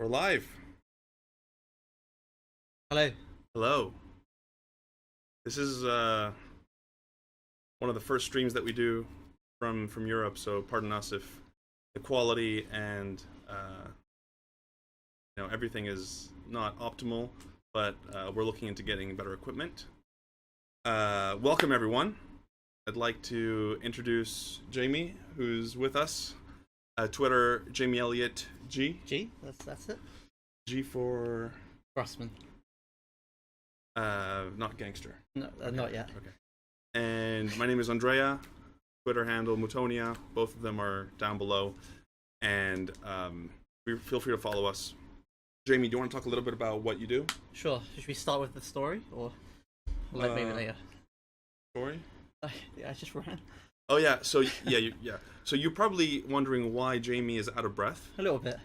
We're live. Hello. Hello. This is one of the first streams that we do from Europe, so pardon us if the quality and everything is not optimal, but we're looking into getting better equipment. Welcome everyone. I'd like to introduce Jamie, who's with us. Twitter, Jamie Elliott G. G. That's it. G for Grossman. not gangster. No, Okay. not yet. Okay. And my name is Andrea. Twitter handle Mutonia. Both of them are down below. And feel free to follow us. Jamie, do you want to talk a little bit about what you do? Sure. Should we start with the story, or maybe later? Story? Yeah, I just ran Oh yeah. So yeah. So you're probably wondering why Jamie is out of breath. a little bit.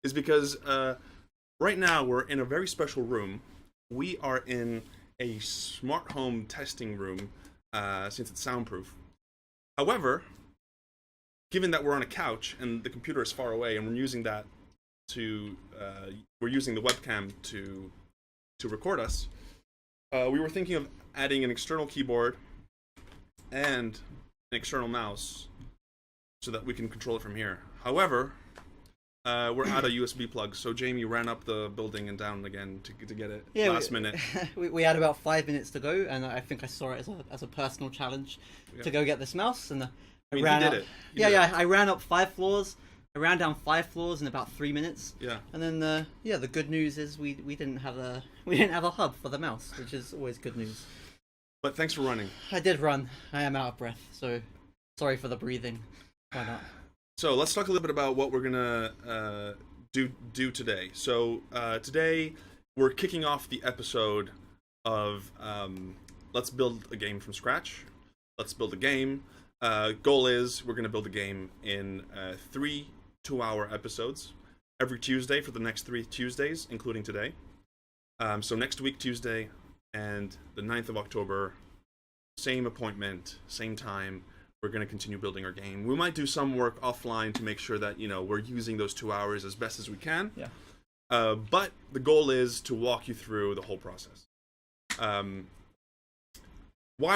Is because right now we're in a very special room. We are in a smart home testing room since it's soundproof. However, given that we're on a couch and the computer is far away and we're using that we're using the webcam to record us, we were thinking of adding an external keyboard and an external mouse so that we can control it from here. However, we're out of USB plugs, so Jamie ran up the building and down again to get it last minute. we had about 5 minutes to go, and I think I saw it as a personal challenge to go get this mouse, and I ran up. I ran up 5 floors. I ran down 5 floors in about 3 minutes. Yeah. And then the good news is we didn't have a hub for the mouse, which is always good news. But thanks for running. I did run. I am out of breath, so sorry for the breathing. Why not? So let's talk a little bit about what we're gonna do today. So today we're kicking off the episode of let's build a game from scratch. Let's build a game. Goal is we're gonna build a game in 3 2-hour episodes every Tuesday for the next 3 Tuesdays, including today. So next week Tuesday and the 9th of October, same appointment, same time. We're going to continue building our game. We might do some work offline to make sure that, we're using those 2 hours as best as we can. Yeah. But the goal is to walk you through the whole process. Why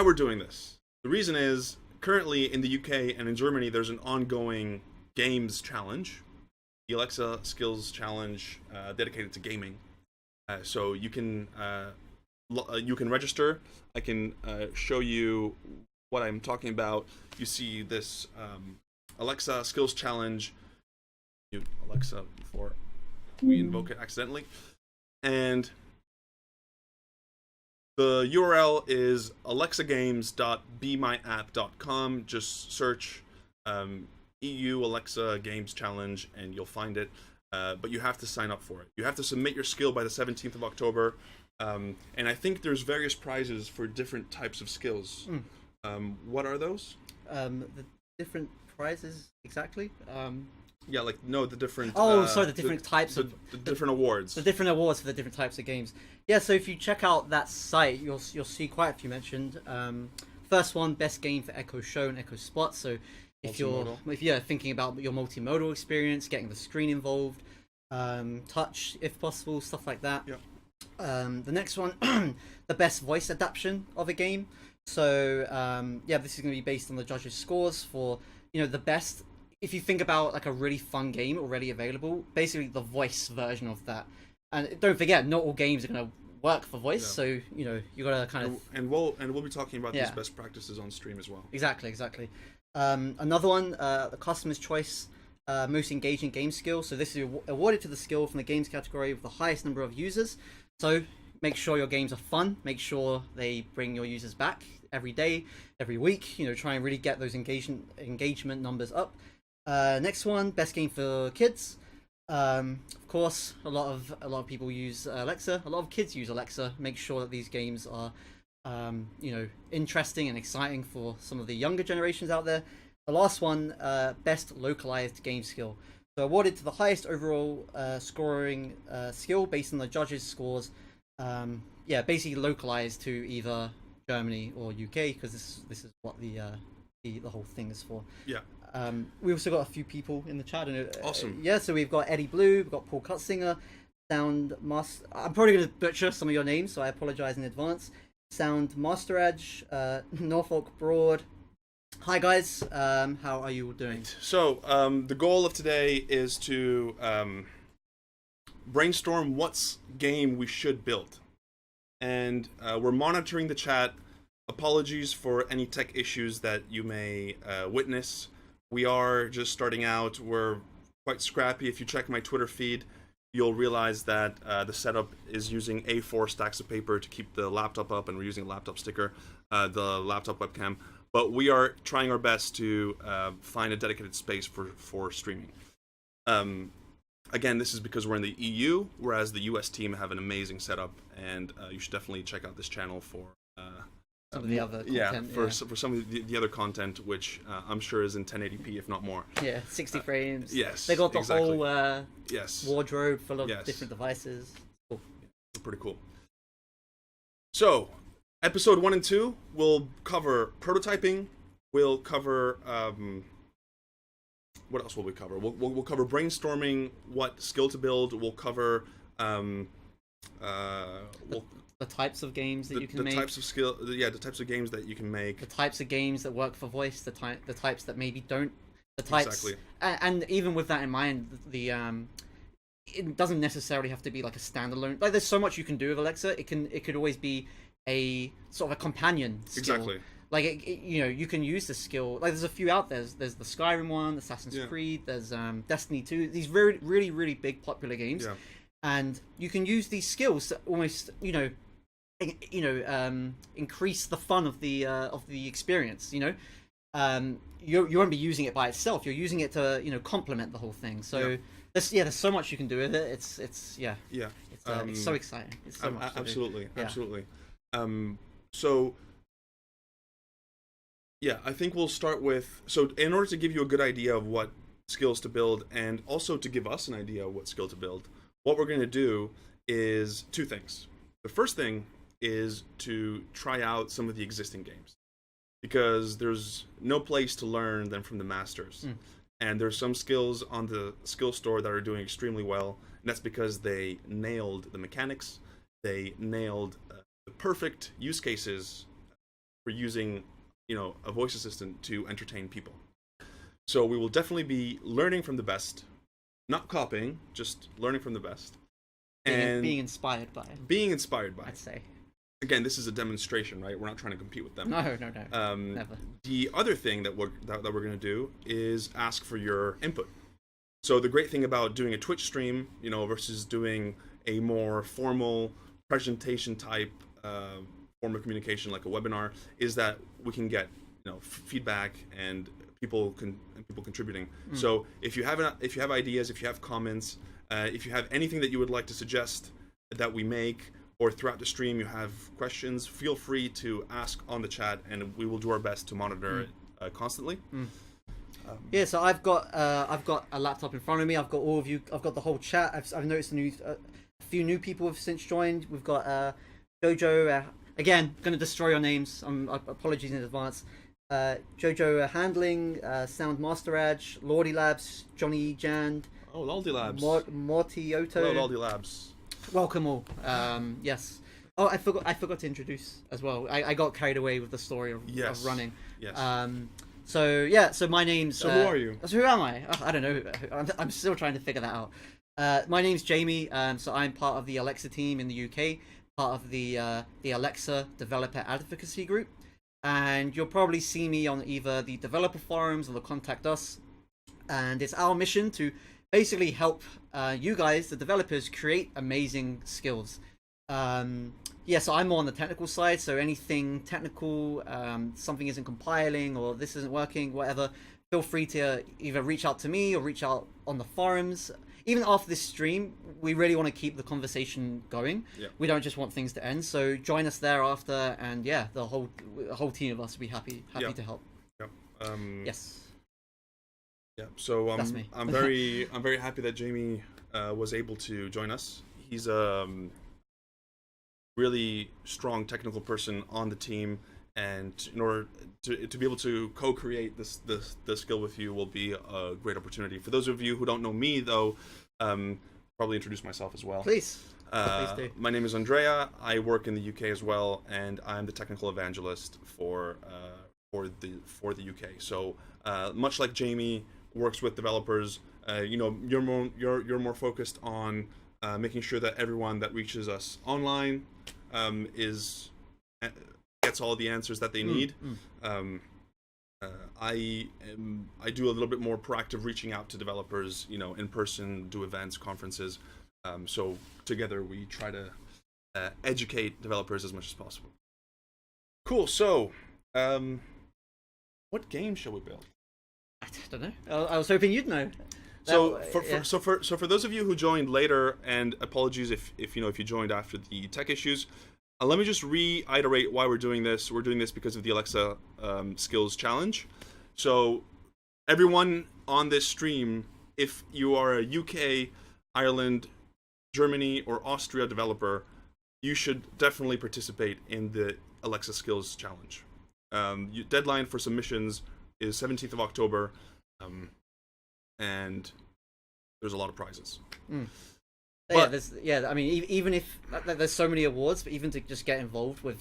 we're doing this? The reason is, currently in the UK and in Germany, there's an ongoing games challenge, the Alexa Skills Challenge, dedicated to gaming. So you can register. I can show you what I'm talking about. You see this Alexa Skills Challenge. Alexa before we invoke it accidentally. And the URL is alexagames.bemyapp.com. Just search EU Alexa Games Challenge and you'll find it. But you have to sign up for it. You have to submit your skill by the 17th of October. And I think there's various prizes for different types of skills. What are those? The different prizes exactly. Yeah, the different. The different types of the different awards. The different awards for the different types of games. Yeah, so if you check out that site, you'll see quite a few mentioned. First one, best game for Echo Show and Echo Spot. So if you're thinking about your multimodal experience, getting the screen involved, touch if possible, stuff like that. Yeah. The next one, the best voice adaptation of a game. So this is going to be based on the judges' scores for the best. If you think about like a really fun game already available, basically the voice version of that. And don't forget, not all games are going to work for voice. Yeah. So you got to kind of and we'll be talking about these best practices on stream as well. Exactly. Another one, the customer's choice. Most engaging game skill. So this is awarded to the skill from the games category with the highest number of users. So make sure your games are fun. Make sure they bring your users back every day, every week. Try and really get those engagement numbers up. Next one, best game for kids. Of course, a lot of people use Alexa. A lot of kids use Alexa. Make sure that these games are, interesting and exciting for some of the younger generations out there. The last one, best localized game skill. So awarded to the highest overall scoring skill based on the judges' scores. Basically localized to either Germany or UK, because this is what the whole thing is for. Yeah. We also got a few people in the chat. And, Awesome. Yeah, so we've got Eddie Blue, we've got Paul Cutsinger, Sound Master. I'm probably going to butcher some of your names, so I apologize in advance. Sound Master Edge, Norfolk Broad. Hi guys, how are you all doing? So the goal of today is to brainstorm what's game we should build, and we're monitoring the chat. Apologies for any tech issues that you may witness. We are just starting out. We're quite scrappy. If you check my Twitter feed, you'll realize that the setup is using A4 stacks of paper to keep the laptop up, and we're using a laptop sticker, the laptop webcam. But we are trying our best to find a dedicated space for streaming. Again, this is because we're in the EU, whereas the US team have an amazing setup, and you should definitely check out this channel for some of the other content. For some of the other content, which I'm sure is in 1080p, if not more. Yeah, 60 frames. Yes, they got the exactly. whole yes. wardrobe full of different devices. Cool. Pretty cool. So, episode 1 and 2 will cover prototyping. We'll cover what else will we cover? We'll cover brainstorming, what skill to build. We'll cover the types of games that you can make. The types of skill, the types of games that you can make. The types of games that work for voice. The types that maybe don't. The types. Exactly. And even with that in mind, it doesn't necessarily have to be like a standalone. Like there's so much you can do with Alexa. It could always be a sort of a companion skill. Exactly. Like you can use the skill. Like there's a few out there. There's the Skyrim one, Assassin's Creed. There's Destiny 2. These really really big popular games. Yeah. And you can use these skills to almost increase the fun of the experience. You won't be using it by itself. You're using it to complement the whole thing. So there's so much you can do with it. It's so exciting. It's so much absolutely. So I think we'll start with, so in order to give you a good idea of what skills to build, and also to give us an idea of what skill to build, what we're going to do is two things. The first thing is to try out some of the existing games, because there's no place to learn than from the masters. And there's some skills on the skill store that are doing extremely well, and that's because they nailed the mechanics. They nailed the perfect use cases for using a voice assistant to entertain people. So we will definitely be learning from the best, not copying, just learning from the best. Being inspired by. I'd say. Again, this is a demonstration, right? We're not trying to compete with them. No. Never. The other thing that we're going to do is ask for your input. So the great thing about doing a Twitch stream, versus doing a more formal presentation type form of communication like a webinar, is that we can get feedback and people contributing. So if you have ideas, if you have comments, if you have anything that you would like to suggest that we make, or throughout the stream you have questions, feel free to ask on the chat, and we will do our best to monitor it constantly. So I've got a laptop in front of me. I've got all of you. I've got the whole chat. I've noticed a few new people have since joined. We've got Jojo. Again, going to destroy your names. Apologies in advance. Jojo Handling, Sound Master Edge, Lordy Labs, Johnny Jand. Oh, Lordy Labs. Mortioto. Hello, Lordy Labs. Welcome all. Yes. Oh, I forgot to introduce as well. I got carried away with the story of running. Yes. So my name's. So who are you? So who am I? I don't know. I'm still trying to figure that out. My name's Jamie. So I'm part of the Alexa team in the UK, part of the Alexa developer advocacy group, and you'll probably see me on either the developer forums or the Contact Us. And it's our mission to basically help you guys, the developers, create amazing skills. So I'm more on the technical side, so anything technical, something isn't compiling or this isn't working, whatever, feel free to either reach out to me or reach out on the forums. Even after this stream, we really want to keep the conversation going. Yeah. We don't just want things to end, so join us there after, and the whole team of us will be happy to help. Yep. Yes. Yeah. So that's me. I'm very happy that Jamie was able to join us. He's a really strong technical person on the team, and in order to be able to co-create this skill with you will be a great opportunity. For those of you who don't know me, though, probably introduce myself as well. Please. Please do. My name is Andrea. I work in the UK as well, and I'm the technical evangelist for the UK. So much like Jamie works with developers, you're more focused on making sure that everyone that reaches us online gets all the answers that they need. I do a little bit more proactive reaching out to developers, in person, do events, conferences. So together we try to educate developers as much as possible. Cool. So, what game shall we build? I don't know. I was hoping you'd know. So for those of you who joined later, and apologies if you joined after the tech issues, let me just reiterate why we're doing this. We're doing this because of the Alexa Skills Challenge. So everyone on this stream, if you are a UK, Ireland, Germany, or Austria developer, you should definitely participate in the Alexa Skills Challenge. Deadline for submissions is 17th of October, and there's a lot of prizes. But, I mean, even if there's so many awards, but even to just get involved with,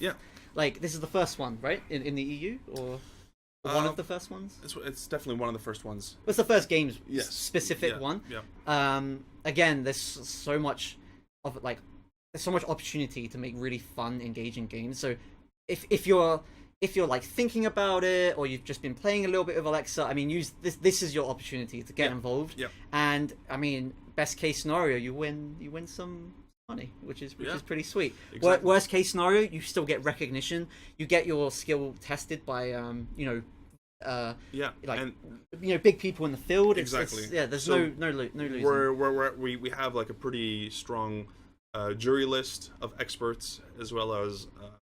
like, this is the first one, right, in the EU, or one of the first ones? It's definitely one of the first ones. It's the first games specific one. Yeah. Again, there's so much of it, like, there's so much opportunity to make really fun, engaging games. So if you're like thinking about it, or you've just been playing a little bit of Alexa, I mean, use this. This is your opportunity to get involved. Yeah. And I mean, best case scenario, you win some money, which is pretty sweit. Exactly. Worst case scenario, you still get recognition. You get your skill tested by big people in the field. Exactly. There's so no losing. We have like a pretty strong jury list of experts, as well as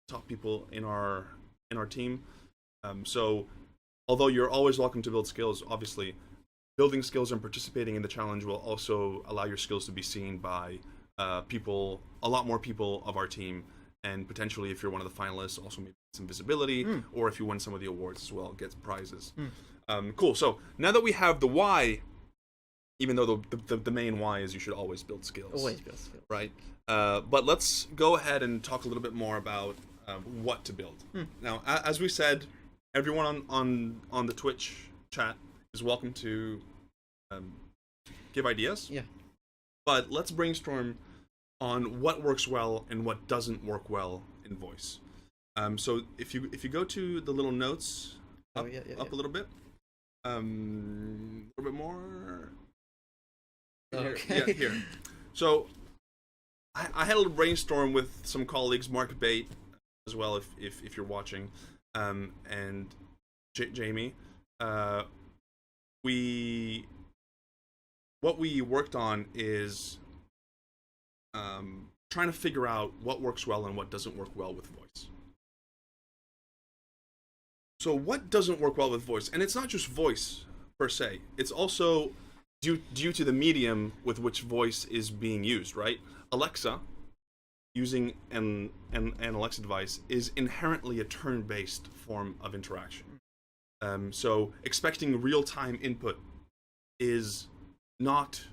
top people in our team. So although you're always welcome to build skills, obviously building skills and participating in the challenge will also allow your skills to be seen by a lot more people of our team, and potentially, if you're one of the finalists, also maybe some visibility, or if you win some of the awards as well, get prizes. Cool. So now that we have the why, even though the main why is you should always build skills. Always build skills. Right. But let's go ahead and talk a little bit more about what to build. Now, as we said, everyone on the Twitch chat is welcome to give ideas. Yeah. But let's brainstorm on what works well and what doesn't work well in voice. So if you go to the little notes up a little bit, a little bit more. Okay. Here. So I had a little brainstorm with some colleagues, Mark Bate as well, if you're watching, and Jamie. What we worked on is trying to figure out what works well and what doesn't work well with voice. So what doesn't work well with voice? And it's not just voice per se. It's also due to the medium with which voice is being used, right? Alexa, using an Alexa device, is inherently a turn-based form of interaction. So expecting real-time input is not,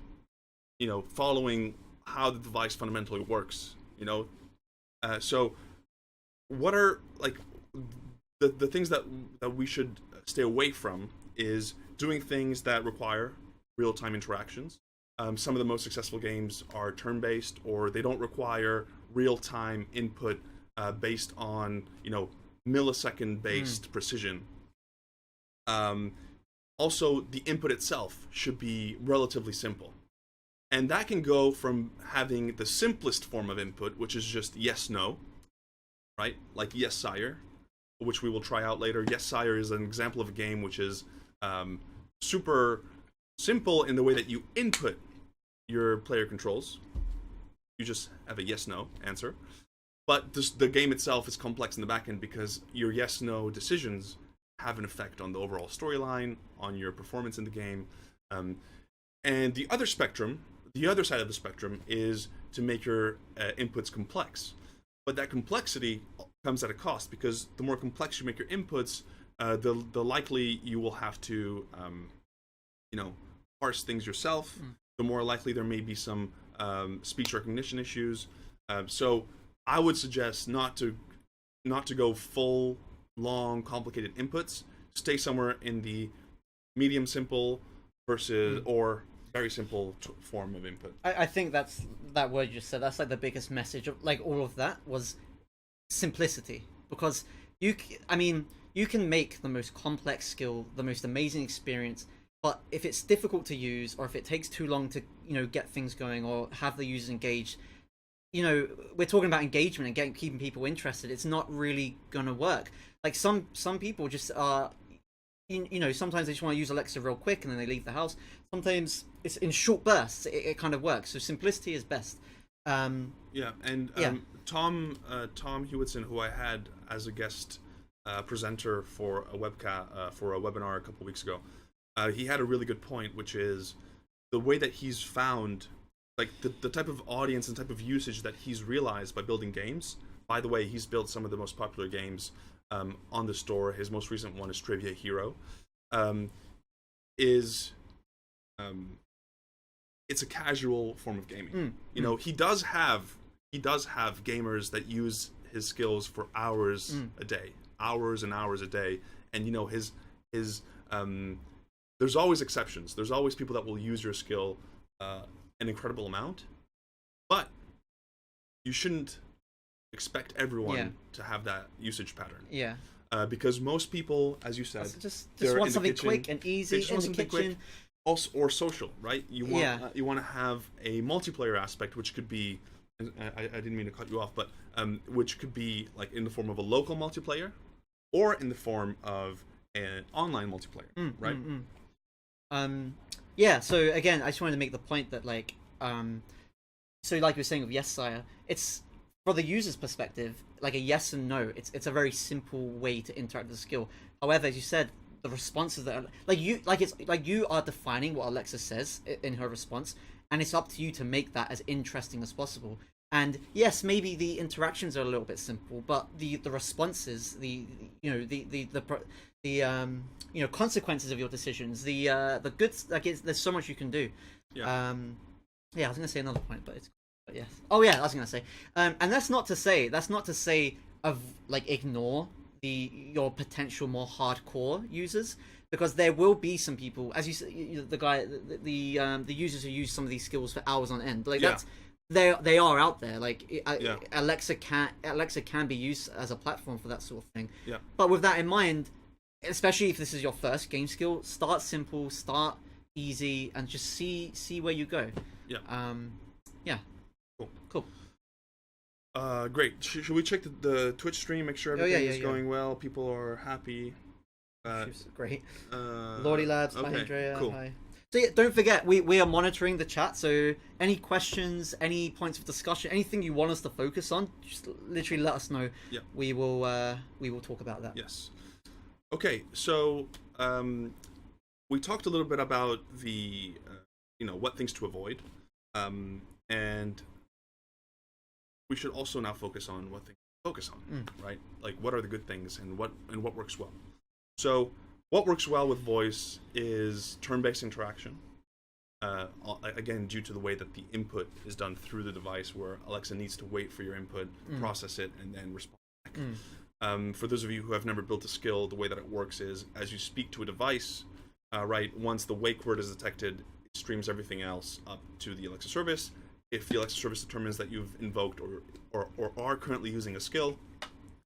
following how the device fundamentally works, So what are, like, the things that we should stay away from is doing things that require real-time interactions. Some of the most successful games are turn-based, or they don't require real-time input based on, millisecond-based precision. Also, the input itself should be relatively simple. And that can go from having the simplest form of input, which is just yes, no, right? Like yes, sire, which we will try out later. Yes, sire is an example of a game which is super simple in the way that you input your player controls. You just have a yes, no answer. But the game itself is complex in the back end because your yes, no decisions have an effect on the overall storyline, on your performance in the game. And the other side of the spectrum is to make your inputs complex. But that complexity comes at a cost, because the more complex you make your inputs, the likely you will have to parse things yourself. The more likely there may be some speech recognition issues. So I would suggest not to go full long complicated inputs. Stay somewhere in the medium simple versus or very simple form of input. I think that word you just said, that's like the biggest message of like all of that was simplicity, because you can make the most complex skill, the most amazing experience, but if it's difficult to use, or if it takes too long to get things going or have the users engaged, we're talking about engagement and keeping people interested, it's not really gonna work. Like some people just are sometimes they just want to use Alexa real quick and then they leave the house. Sometimes it's in short bursts. It kind of works. So simplicity is best. Tom Hewitson, who I had as a guest presenter for a webinar a couple weeks ago, he had a really good point, which is the way that he's found, like the type of audience and type of usage that he's realized by building games. By the way, he's built some of the most popular games on the store. His most recent one is Trivia Hero. It's a casual form of gaming. He does have gamers that use his skills for hours a day, hours and hours a day, and his there's always exceptions. There's always people that will use your skill an incredible amount, but you shouldn't expect everyone to have that usage pattern. Yeah. Because most people, as you said, just want something quick and easy in the kitchen. Quick, also, or social, right? You want to have a multiplayer aspect, which could be, I didn't mean to cut you off, but which could be like in the form of a local multiplayer, or in the form of an online multiplayer, right? Yeah. So again, I just wanted to make the point that so like we were saying with Yes Sire, it's for the user's perspective, like a yes and no. It's a very simple way to interact with the skill. However, as you said, the responses that you are defining what Alexa says in her response, and it's up to you to make that as interesting as possible. And yes, maybe the interactions are a little bit simple, but the responses, the consequences of your decisions, the good, there's so much you can do. I was gonna say another point, but yes. Oh yeah, I was gonna say, and that's not to say ignore your potential more hardcore users, because there will be some people, as you said, the users who use some of these skills for hours on end. They are out there. Alexa can be used as a platform for that sort of thing. Yeah. But with that in mind, especially if this is your first game skill, start simple, start easy, and just see where you go. Yeah. Yeah. Cool. Great. Should we check the Twitch stream? Make sure everything is going well. People are happy. Great. Lordy Labs, okay, hi Andrea. cool. Hi. So yeah, don't forget, we are monitoring the chat. So any questions, any points of discussion, anything you want us to focus on, just literally let us know. Yeah. We will talk about that. Yes. Okay. So we talked a little bit about the what things to avoid, and we should also now focus on what things to focus on, right? Like, what are the good things and what works well. So what works well with voice is turn-based interaction. Again, due to the way that the input is done through the device, where Alexa needs to wait for your input, process it, and then respond back. For those of you who have never built a skill, the way that it works is, as you speak to a device, right, once the wake word is detected, it streams everything else up to the Alexa service. If the Alexa service determines that you've invoked or are currently using a skill,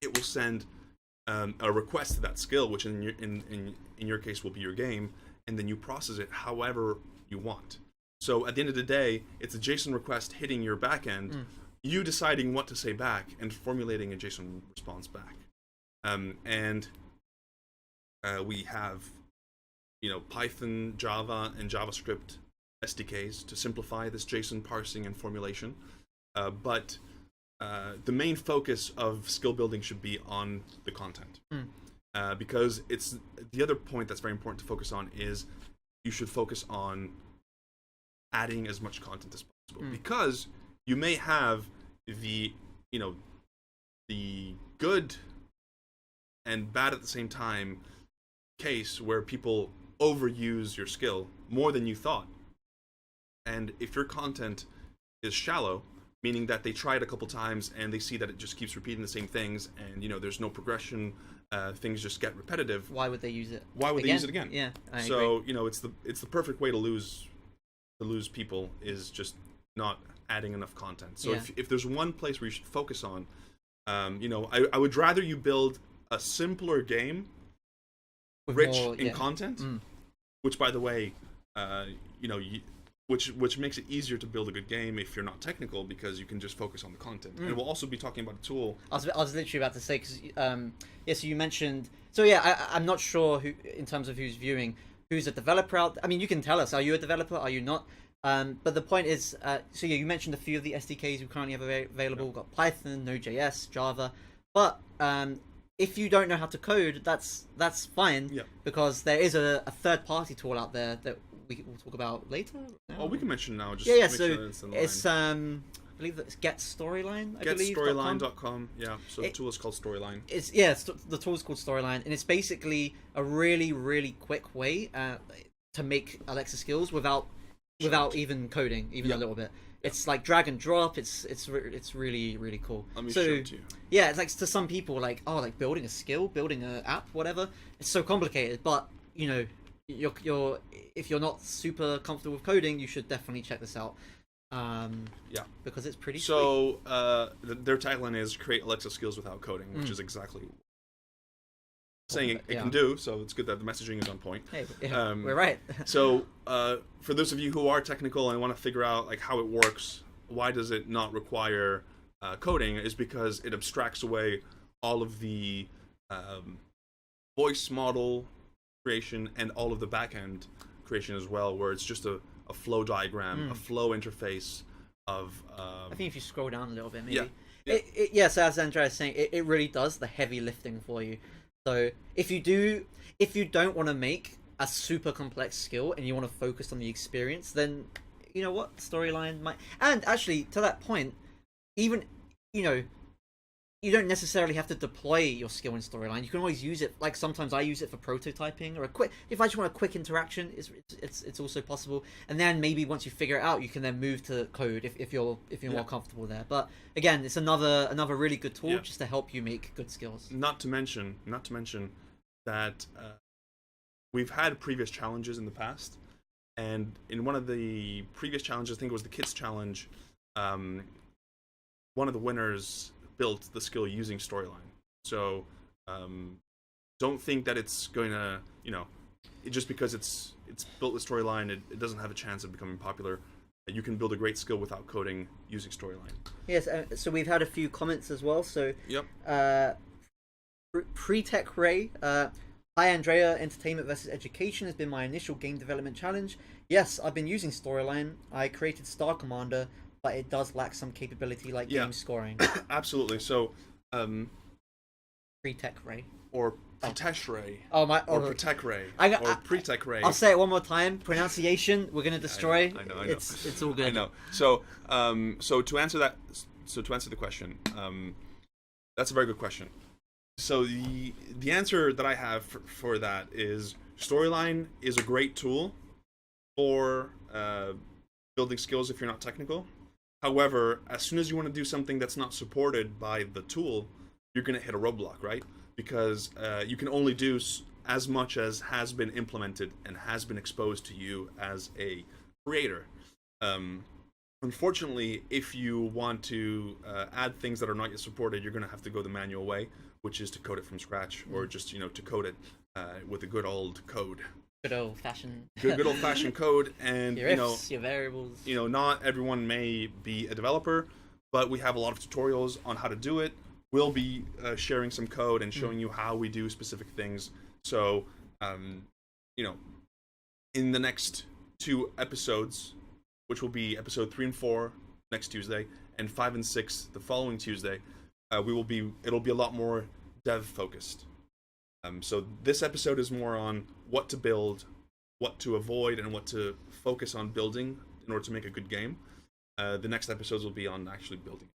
it will send a request to that skill, which in your case will be your game, and then you process it however you want. So at the end of the day, it's a JSON request hitting your backend, you deciding what to say back and formulating a JSON response back. We have Python, Java, and JavaScript SDKs to simplify this JSON parsing and formulation, but the main focus of skill building should be on the content, because it's the other point that's very important to focus on is you should focus on adding as much content as possible, because you may have the good and bad at the same time case where people overuse your skill more than you thought. And if your content is shallow, meaning that they try it a couple times and they see that it just keeps repeating the same things, and there's no progression, things just get repetitive. Why would they use it? Why would they use it again? Yeah, I so agree. it's the perfect way to lose people is just not adding enough content. So Yeah. if there's one place where you should focus on, I would rather you build a simpler game, With rich more, in yeah. content, which by the way, which makes it easier to build a good game if you're not technical, because you can just focus on the content. And we'll also be talking about a tool. I was literally about to say, because so you mentioned, so yeah, I'm not sure who, in terms of who's viewing, who's a developer out. I mean, you can tell us, are you a developer, are you not? But the point is, so yeah, you mentioned a few of the SDKs we currently have available. We've got Python, Node.js, Java, but if you don't know how to code, that's fine, Yeah. because there is a third-party tool out there that we will talk about later. Oh, we can mention now. Just Yeah. make So sure it's in line. it's I believe that's Get Storyline. GetStoryline.com. Yeah. So the tool is called Storyline. The tool is called Storyline, and it's basically a really, really quick way to make Alexa skills without even coding, even a little bit. It's like drag and drop. It's really, really cool. Let me show it to you. Yeah, it's like, to some people, like, oh, like building a skill, building an app, whatever. It's so complicated, but you're if you're not super comfortable with coding, you should definitely check this out. Because it's pretty. So their tagline is "Create Alexa skills without coding," which is exactly saying it can do. So it's good that the messaging is on point. Hey, we're right. So for those of you who are technical and want to figure out like how it works, why does it not require coding? Is because it abstracts away all of the voice model creation and all of the backend creation as well, where it's just a flow diagram, a flow interface of. I think if you scroll down a little bit, maybe. Yeah. So as Andrea is saying, it really does the heavy lifting for you. So if you don't want to make a super complex skill and you want to focus on the experience, then you know what, Storyline might. And actually, to that point, even you don't necessarily have to deploy your skill in Storyline. You can always use it. Like sometimes I use it for prototyping, or if I just want a quick interaction, it's also possible. And then maybe once you figure it out, you can then move to code if you're more comfortable there. But again, it's another really good tool just to help you make good skills. Not to mention that we've had previous challenges in the past, and in one of the previous challenges, I think it was the Kids Challenge, one of the winners built the skill using Storyline. So don't think that it's going to, just because it's built with Storyline, it doesn't have a chance of becoming popular. You can build a great skill without coding using Storyline. Yes, so we've had a few comments as well. So Pre-Tech Ray, hi Andrea, entertainment versus education has been my initial game development challenge. Yes, I've been using Storyline. I created Star Commander, but it does lack some capability like game scoring. Absolutely. So Pre-Tech Ray. Or Pritesh Ray. Or Protect Ray. Or Pre-Tech Ray. I'll say it one more time. Pronunciation, we're gonna destroy. I know. It's all good. I know. So to answer the question, that's a very good question. So the answer that I have for that is Storyline is a great tool for building skills if you're not technical. However, as soon as you want to do something that's not supported by the tool, you're going to hit a roadblock, right? Because you can only do as much as has been implemented and has been exposed to you as a creator. Unfortunately, if you want to add things that are not yet supported, you're going to have to go the manual way, which is to code it from scratch, or just to code it with a good old code. Good old fashioned. Good old fashioned code, and your ifs, your variables. Not everyone may be a developer, but we have a lot of tutorials on how to do it. We'll be sharing some code and showing you how we do specific things. So, in the next 2 episodes, which will be episode 3 and 4 next Tuesday, and 5 and 6 the following Tuesday, it'll be a lot more dev focused. So this episode is more on what to build, what to avoid, and what to focus on building in order to make a good game. The next episodes will be on actually building.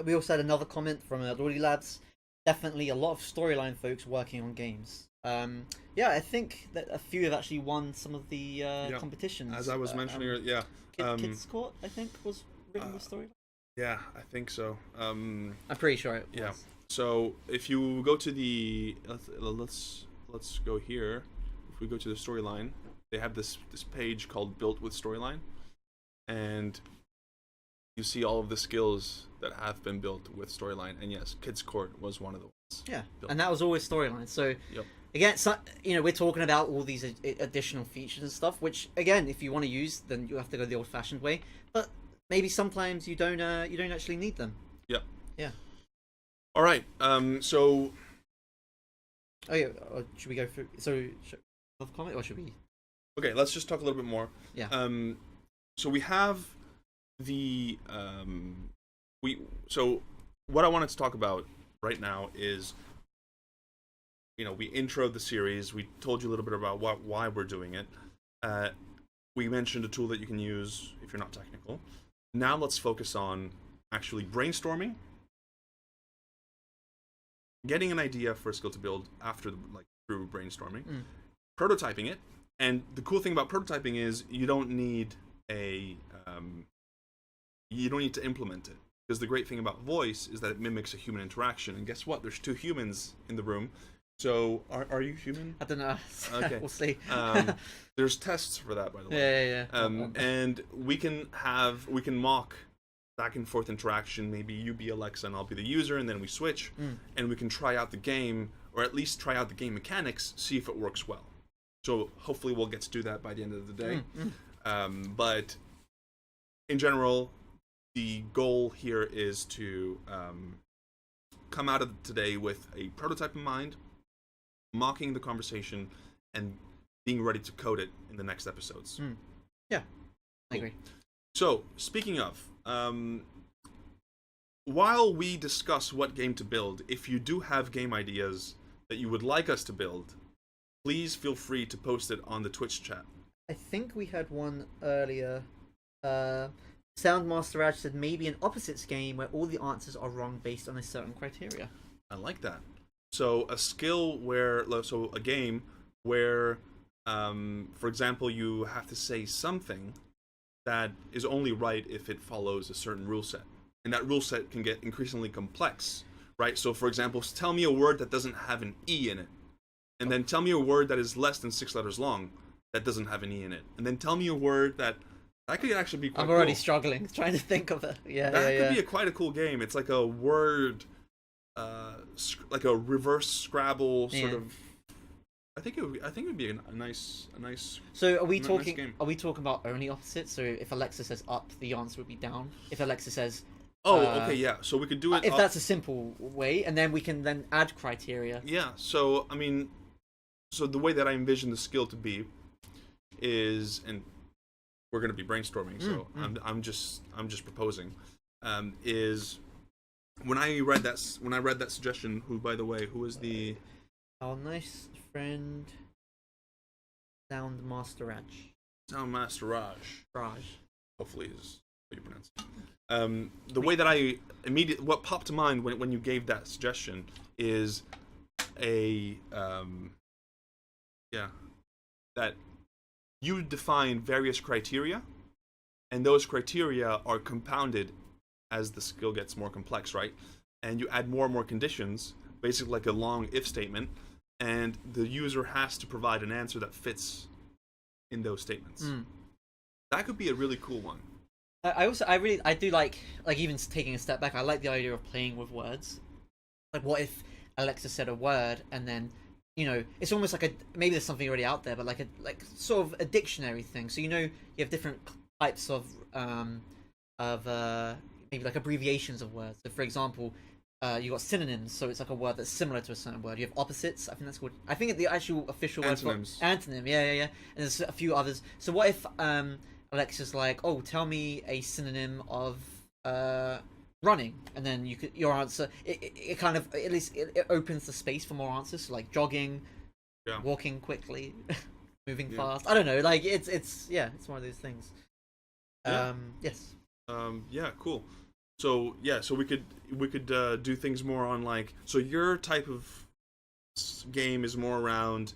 We also had another comment from Localized. Definitely a lot of storyline folks working on games. Yeah, I think that a few have actually won some of the competitions. As I was mentioning, Kids Court, I think, was written with storyline. Yeah, I think so. I'm pretty sure it was. Yeah. So if you go to the let's go here. If we go to the storyline, they have this page called Built with Storyline, and you see all of the skills that have been built with storyline. And yes, Kids Court was one of the ones. Yeah, built. And that was always storyline. So again, we're talking about all these additional features and stuff, which again, if you want to use, then you have to go the old-fashioned way. But maybe sometimes you don't actually need them. Yeah. All right. So. Oh yeah. Should we go through? So, comment or should we? Okay, let's just talk a little bit more. Yeah. So we have the So what I wanted to talk about right now is, we introed the series. We told you a little bit about why we're doing it. We mentioned a tool that you can use if you're not technical. Now let's focus on actually brainstorming, getting an idea for a skill to build after through brainstorming, prototyping it. And the cool thing about prototyping is you don't need to implement it, because the great thing about voice is that it mimics a human interaction. And guess what? There's 2 humans in the room. So are you human? I don't know. Okay, we'll see. There's tests for that, by the way. Yeah. And we can mock back and forth interaction. Maybe you be Alexa and I'll be the user, and then we switch, and we can try out the game, or at least try out the game mechanics, see if it works well. So hopefully we'll get to do that by the end of the day. But in general, the goal here is to come out of today with a prototype in mind, mocking the conversation, and being ready to code it in the next episodes. Yeah, I agree. So, speaking of, while we discuss what game to build, if you do have game ideas that you would like us to build, please feel free to post it on the Twitch chat. I think we had one earlier. Soundmaster Raj said maybe an opposites game where all the answers are wrong based on a certain criteria. I like that. So a game where, for example, you have to say something that is only right if it follows a certain rule set. And that rule set can get increasingly complex, right? So for example, tell me a word that doesn't have an E in it. And then tell me a word that is less than 6 letters long that doesn't have an E in it. And then tell me a word that could actually be quite cool. I'm already struggling, trying to think of it. That could be quite a cool game. It's like a word, like a reverse Scrabble sort of. I think it would be a nice. So are we talking? Nice are we talking about only opposites? So if Alexa says up, the answer would be down. If Alexa says. Okay, yeah. So we could do it. If that's a simple way, and then we can then add criteria. Yeah. So I mean, the way that I envision the skill to be is, and we're going to be brainstorming. So I'm just proposing. Is when I read that suggestion. Who, by the way, who is the? Our nice friend, Soundmaster Raj. Soundmaster Raj. Hopefully is how you pronounce it. The way that what popped to mind when you gave that suggestion is that you define various criteria, and those criteria are compounded as the skill gets more complex, right? And you add more and more conditions, basically like a long if statement, and the user has to provide an answer that fits in those statements. That could be a really cool one. I do like even taking a step back, I like the idea of playing with words. Like, what if Alexa said a word and then, it's almost like maybe there's something already out there, but like sort of a dictionary thing. So you have different types of maybe like abbreviations of words. So for example, you got synonyms, so it's like a word that's similar to a certain word. You have opposites, I think that's called. I think the actual official antonyms. Word for antonym, yeah. And there's a few others. So what if Alexa's like, oh, tell me a synonym of running, and then your answer it kind of at least it opens the space for more answers, so like jogging, walking quickly, moving fast. I don't know, like it's one of those things. Yes. Yeah, cool. So yeah, so we could do things more on like, so your type of game is more around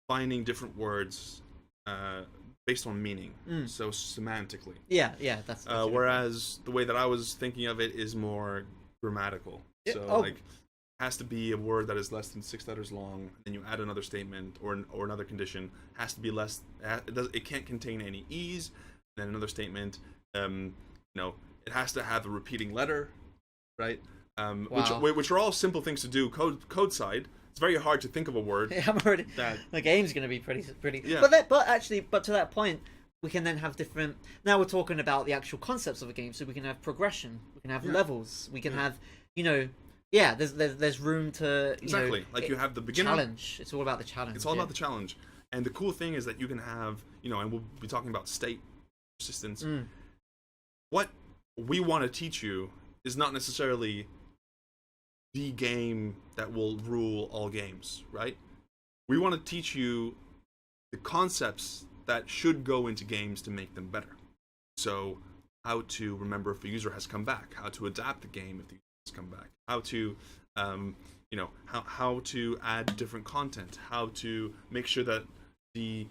finding different words based on meaning, so semantically. Yeah, that's Whereas the way that I was thinking of it is more grammatical. Yeah, So like, has to be a word that is less than 6 letters long. Then you add another statement or another condition. Has to be less. It can't contain any e's. Then another statement. It has to have a repeating letter, right? Wow. Which are all simple things to do code side. It's very hard to think of a word. Yeah, I'm already. That, the game's going to be pretty. Yeah. But to that point, we can then have different. Now we're talking about the actual concepts of a game, so we can have progression, we can have levels, we can have, there's room to exactly, like you have the beginner challenge. It's all about the challenge. It's all about the challenge, and the cool thing is that you can have, and we'll be talking about state persistence. What we want to teach you is not necessarily the game that will rule all games, right? We want to teach you the concepts that should go into games to make them better. So, how to remember if a user has come back, how to adapt the game if the user has come back, how to, how to add different content, how to make sure that the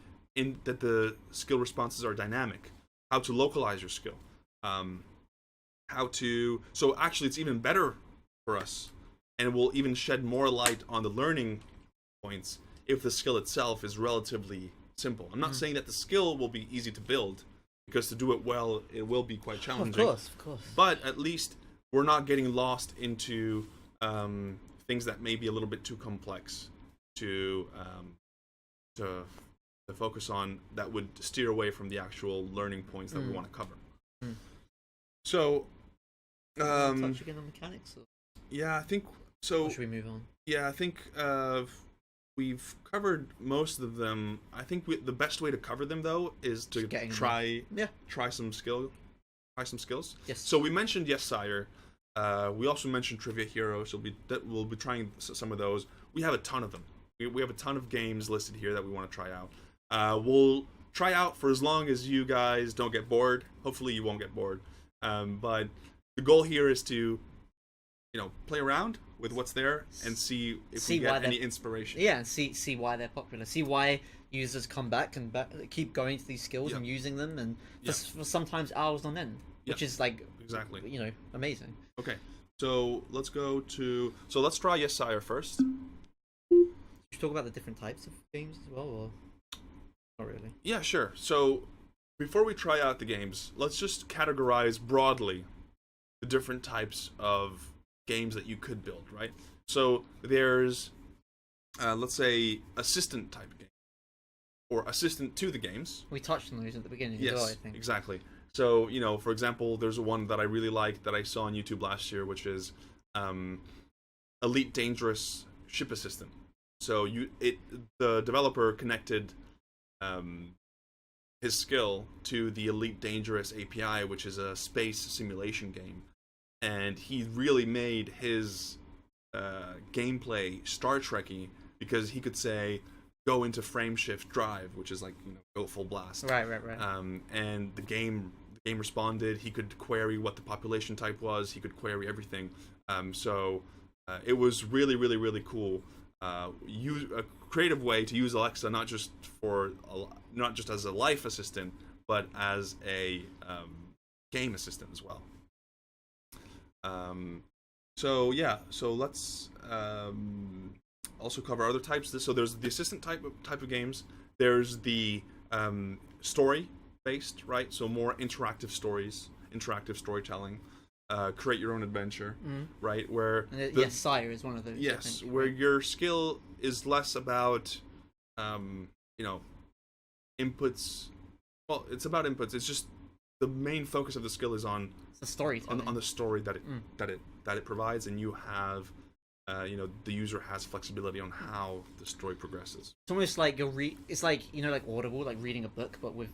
skill responses are dynamic, how to localize your skill, so actually it's even better for us, and it will even shed more light on the learning points if the skill itself is relatively simple. I'm not saying that the skill will be easy to build, because to do it well, it will be quite challenging. Of course. But at least we're not getting lost into things that may be a little bit too complex to focus on, that would steer away from the actual learning points that we want to cover. So, touch again on mechanics? Or? Yeah, I think so. Or should we move on? Yeah, I think we've covered most of them. I think the best way to cover them, though, is to try some skills. Yes. So we mentioned Yes Sire. We also mentioned Trivia Hero. So we'll be trying some of those. We have a ton of them. We have a ton of games listed here that we want to try out. We'll try out for as long as you guys don't get bored. Hopefully you won't get bored. But the goal here is to, play around with what's there and see if we get any inspiration. Yeah, and see why they're popular. See why users come back and keep going to these skills and using them, and for sometimes hours on end, which is like exactly amazing. Okay, so let's let's try Yes Sire first. Should you talk about the different types of games as well, or not really? Yeah, sure. So before we try out the games, let's just categorize broadly the different types of games that you could build, right? So there's, let's say, assistant type game, or assistant to the games. We touched on those at the beginning. Yes, as well, I think. Exactly. So, for example, there's one that I really liked that I saw on YouTube last year, which is Elite Dangerous Ship Assistant. So the developer connected his skill to the Elite Dangerous API, which is a space simulation game. And he really made his gameplay Star Trek-y, because he could say, go into frame shift drive, which is like, go full blast. Right. And the game responded. He could query what the population type was. He could query everything. So it was really, really, really cool. A creative way to use Alexa, not just as a life assistant, but as a game assistant as well. So let's also cover other types. So there's the assistant type of games. There's the story based, right? So more interactive storytelling. Create your own adventure, right? Where Yes Sire is one of those. Yes, where your skill is less about inputs. Well, it's about inputs. It's just the main focus of the skill is on the story, on the story that it provides, and you have the user has flexibility on how the story progresses. It's almost like it's like like Audible, like reading a book, but with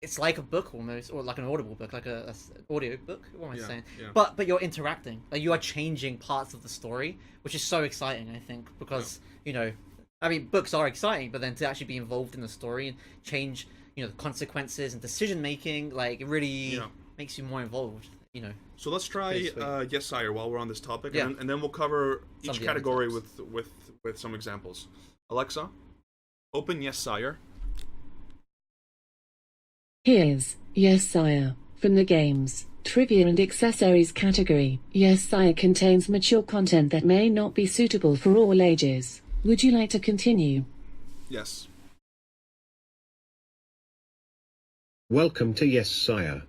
it's like a book almost, or like an Audible book, like a audio book. What am I saying? Yeah. But you're interacting, like you are changing parts of the story, which is so exciting. I think because I mean, books are exciting, but then to actually be involved in the story and change the consequences and decision making, like it really makes you more involved. So let's try yes, sire, while we're on this topic, Yeah. and then we'll cover Some each of the other category types. with some examples. Alexa, open yes, sire. Here's Yes Sire from the Games, Trivia and Accessories category. Yes Sire contains mature content that may not be suitable for all ages. Would you like to continue? Yes. Welcome to Yes, Sire.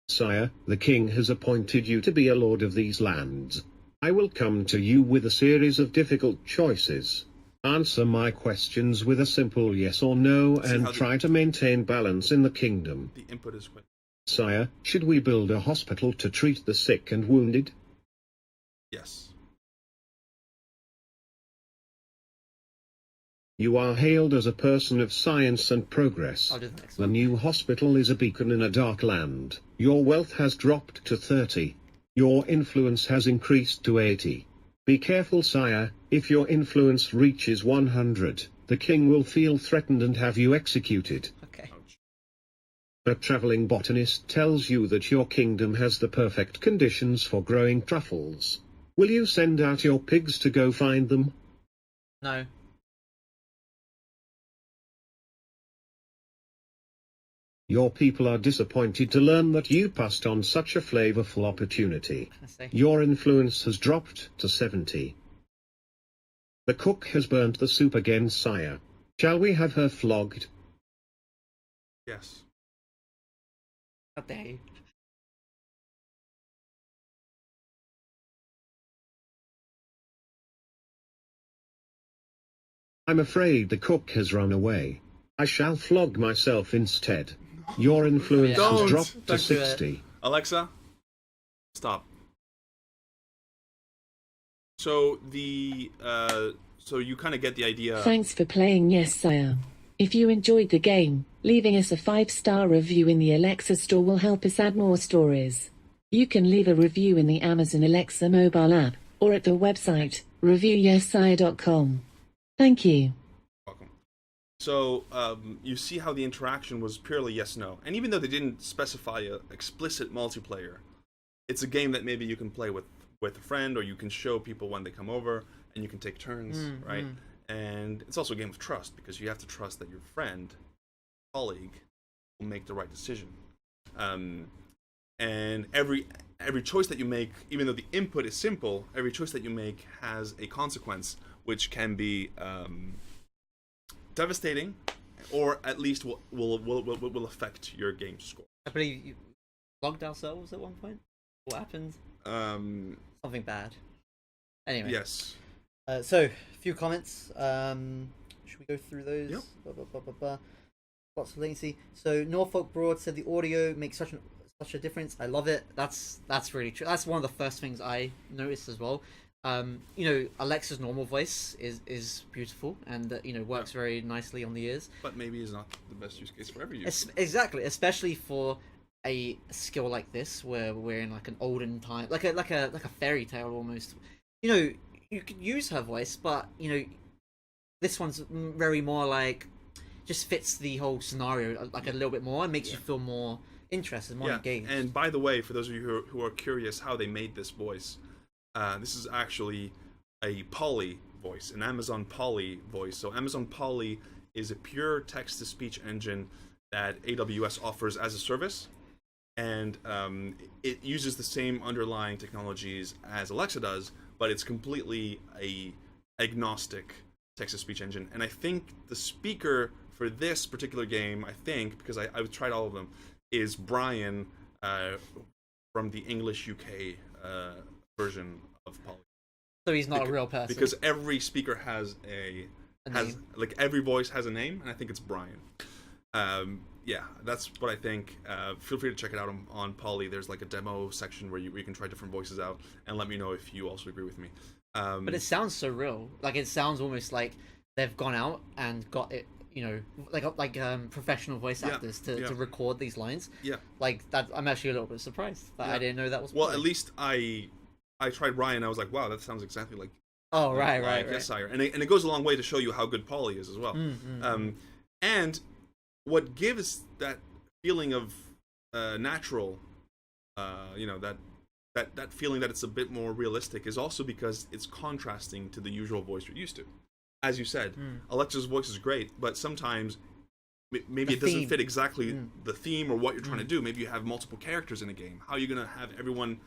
Sire, the king has appointed you to be a lord of these lands. I will come to you with a series of difficult choices. Answer my questions with a simple yes or no and try to maintain balance in the kingdom. The input is quick. Sire, should we build a hospital to treat the sick and wounded? Yes. You are hailed as a person of science and progress. I'll do the next The one. new hospital is a beacon in a dark land. Your wealth has dropped to 30. Your influence has increased to 80. Be careful, sire. If your influence reaches 100, the king will feel threatened and have you executed. Okay. Ouch. A traveling botanist tells you that your kingdom has the perfect conditions for growing truffles. Will you send out your pigs to go find them? No. Your people are disappointed to learn that you passed on such a flavorful opportunity. I say. Your influence has dropped to 70. The cook has burnt the soup again, sire. Shall we have her flogged? Yes. How dare you? I'm afraid the cook has run away. I shall flog myself instead. Your influence Don't. has dropped to Don't do it. 60. Alexa, stop. So so you kind of get the idea. Thanks for playing Yes Sire. If you enjoyed the game, leaving us a 5-star review in the Alexa store will help us add more stories. You can leave a review in the Amazon Alexa mobile app, or at the website, reviewyeссire.com. Thank you. Welcome. So you see how the interaction was purely yes/no, and even though they didn't specify a explicit multiplayer, it's a game that maybe you can play with a friend, or you can show people when they come over, and you can take turns, right? And it's also a game of trust, because you have to trust that your friend, colleague, will make the right decision. And every choice that you make, even though the input is simple, every choice that you make has a consequence, which can be devastating, or at least will affect your game score. I believe you logged ourselves at one point. What happened? Something bad. Anyway. Yes. So, a few comments. Should we go through those? Yep. Lots of latency. So, Norfolk Broad said the audio makes such a difference. I love it. That's really true. That's one of the first things I noticed as well. Alexa's normal voice is beautiful, and works very nicely on the ears. But maybe is not the best use case for every use. Exactly, especially for a skill like this, where we're in like an olden time, like a fairy tale almost. You could use her voice, but this one's very more like just fits the whole scenario like a little bit more and makes you feel more interested, more engaged. And by the way, for those of you who are curious how they made this voice, this is actually a Polly voice, an Amazon Polly voice. So Amazon Polly is a pure text-to-speech engine that AWS offers as a service, and it uses the same underlying technologies as Alexa does, but it's completely a agnostic text-to-speech engine. And I think the speaker for this particular game, because I've tried all of them, is Brian from the English UK version of Polly. So he's not a real person. Because every speaker has name. like every voice has a name, and I think it's Brian. Yeah, that's what I think. Feel free to check it out on Polly. There's like a demo section where you can try different voices out, and let me know if you also agree with me. But it sounds so real. Like it sounds almost like they've gone out and got it, like professional voice actors to record these lines. Yeah. Like that, I'm actually a little bit surprised that I didn't know that was. Well, at least I tried Brian. I was like, wow, that sounds exactly like. Oh right. Yes, sire. And it goes a long way to show you how good Polly is as well. And what gives that feeling of natural that feeling that it's a bit more realistic is also because it's contrasting to the usual voice you're used to. As you said, Alexa's voice is great, but sometimes maybe it doesn't fit exactly the theme or what you're trying to do. Maybe you have multiple characters in a game. How are you going to have everyone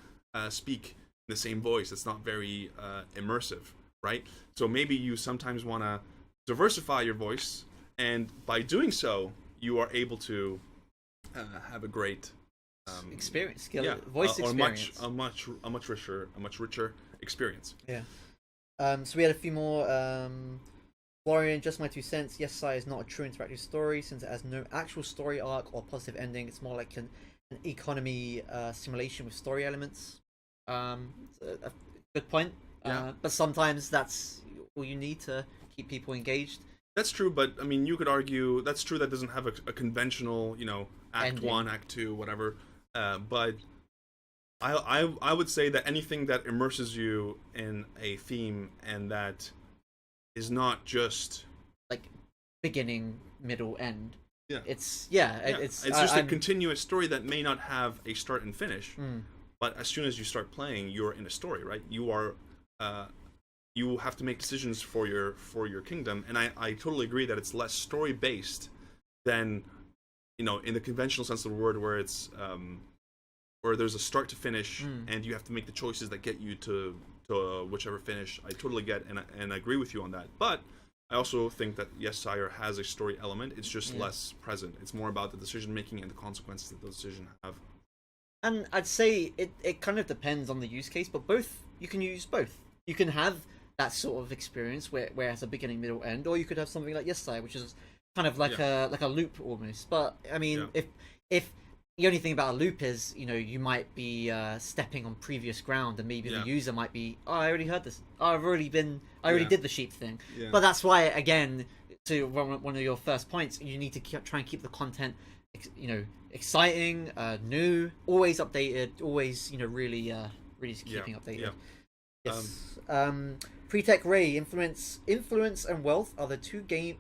speak in the same voice? It's not very immersive, right? So maybe you sometimes want to diversify your voice, and by doing so, you are able to have a great experience, skill, yeah, voice or experience. a much richer experience. Yeah. So we had a few more. Florian, just my 2 cents. Yes, Sai is not a true interactive story since it has no actual story arc or positive ending. It's more like an economy simulation with story elements. A good point. Yeah. But sometimes that's all you need to keep people engaged. That's true, but I mean, you could argue that's true. That doesn't have a conventional, Act Ending. 1, Act 2, whatever. But I would say that anything that immerses you in a theme and that is not just Like beginning, middle, end. Yeah. It's it's just a continuous story that may not have a start and finish. But as soon as you start playing, you're in a story, right? You are you have to make decisions for your kingdom, and I totally agree that it's less story based than in the conventional sense of the word, where it's where there's a start to finish and you have to make the choices that get you to whichever finish. I totally get and I agree with you on that. But I also think that Yes Sire has a story element. It's just less present. It's more about the decision making and the consequences that those decisions have. And I'd say it kind of depends on the use case, but you can use both. You can have that sort of experience where it has a beginning, middle, end, or you could have something like Yes Sire, which is kind of like a loop almost. But I mean, if the only thing about a loop is you might be stepping on previous ground, and maybe the user might be, I already heard this. I already did the sheep thing. Yeah. But that's why, again, to one of your first points, you need to try and keep the content exciting, new, always updated, always really keeping updated. Yes. Pretech Ray, influence and wealth are the two game